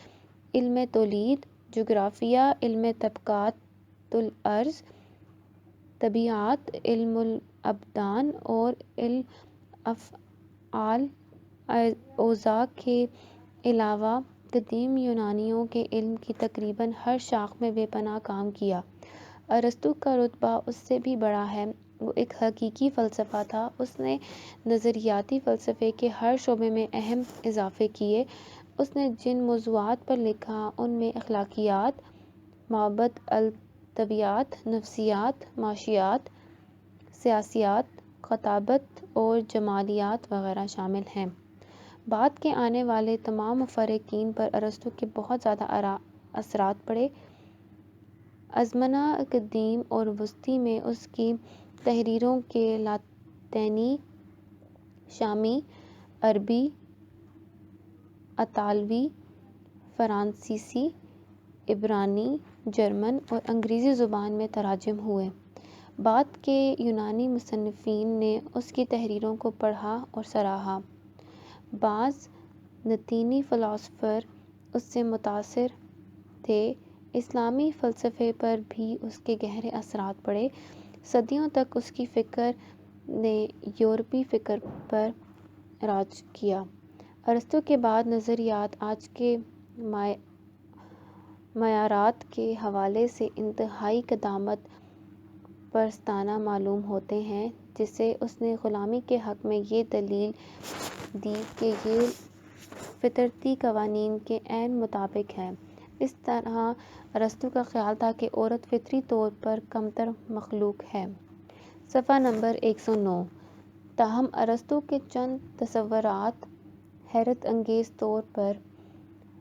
علم تولید، جغرافیہ، علم طبقات الارض، طبیعیات، علم الابدان اور علم افعال اوضاع کے علاوہ قدیم یونانیوں کے علم کی تقریباً ہر شاخ میں بے پناہ کام کیا۔ ارسطو کا رتبہ اس سے بھی بڑا ہے، وہ ایک حقیقی فلسفہ تھا۔ اس نے نظریاتی فلسفے کے ہر شعبے میں اہم اضافے کیے۔ اس نے جن موضوعات پر لکھا ان میں اخلاقیات، مابعد الطبیعیات، نفسیات، معاشیات، سیاسیات، خطابت اور جمالیات وغیرہ شامل ہیں۔ بعد کے آنے والے تمام مفکرین پر ارسطو کے بہت زیادہ اثرات پڑے۔ ازمنہ قدیم اور وسطی میں اس کی تحریروں کے لاطینی، شامی، عربی، اطالوی، فرانسیسی عبرانی، جرمن اور انگریزی زبان میں تراجم ہوئے۔ بعد کے یونانی مصنفین نے اس کی تحریروں کو پڑھا اور سراہا۔ بعض لاطینی فلاسفر اس سے متاثر تھے۔ اسلامی فلسفے پر بھی اس کے گہرے اثرات پڑے۔ صدیوں تک اس کی فکر نے یورپی فکر پر راج کیا۔ ارسطو کے بعد نظریات آج کے معیارات کے حوالے سے انتہائی قدامت پرستانہ معلوم ہوتے ہیں، جسے اس نے غلامی کے حق میں یہ دلیل دی کہ یہ فطرتی قوانین کے عین مطابق ہے۔ اس طرح ارسطو کا خیال تھا کہ عورت فطری طور پر کمتر مخلوق ہے۔ صفحہ نمبر 109۔ تاہم ارسطو کے چند تصورات حیرت انگیز طور پر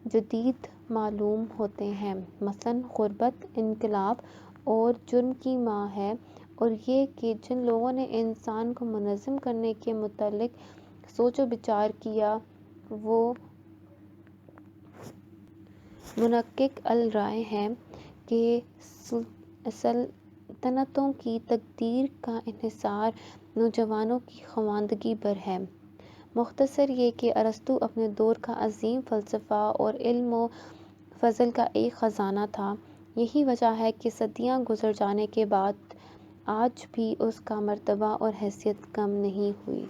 جدید معلوم ہوتے ہیں۔ مثلاً غربت انقلاب اور جرم کی ماں ہے، اور یہ کہ جن لوگوں نے انسان کو منظم کرنے کے متعلق سوچ و بچار کیا وہ محقق الرائے ہیں کہ سلطنتوں کی تقدیر کا انحصار نوجوانوں کی خواندگی پر ہے۔ مختصر یہ کہ ارسطو اپنے دور کا عظیم فلسفہ اور علم و فضل کا ایک خزانہ تھا۔ یہی وجہ ہے کہ صدیاں گزر جانے کے بعد آج بھی اس کا مرتبہ اور حیثیت کم نہیں ہوئی۔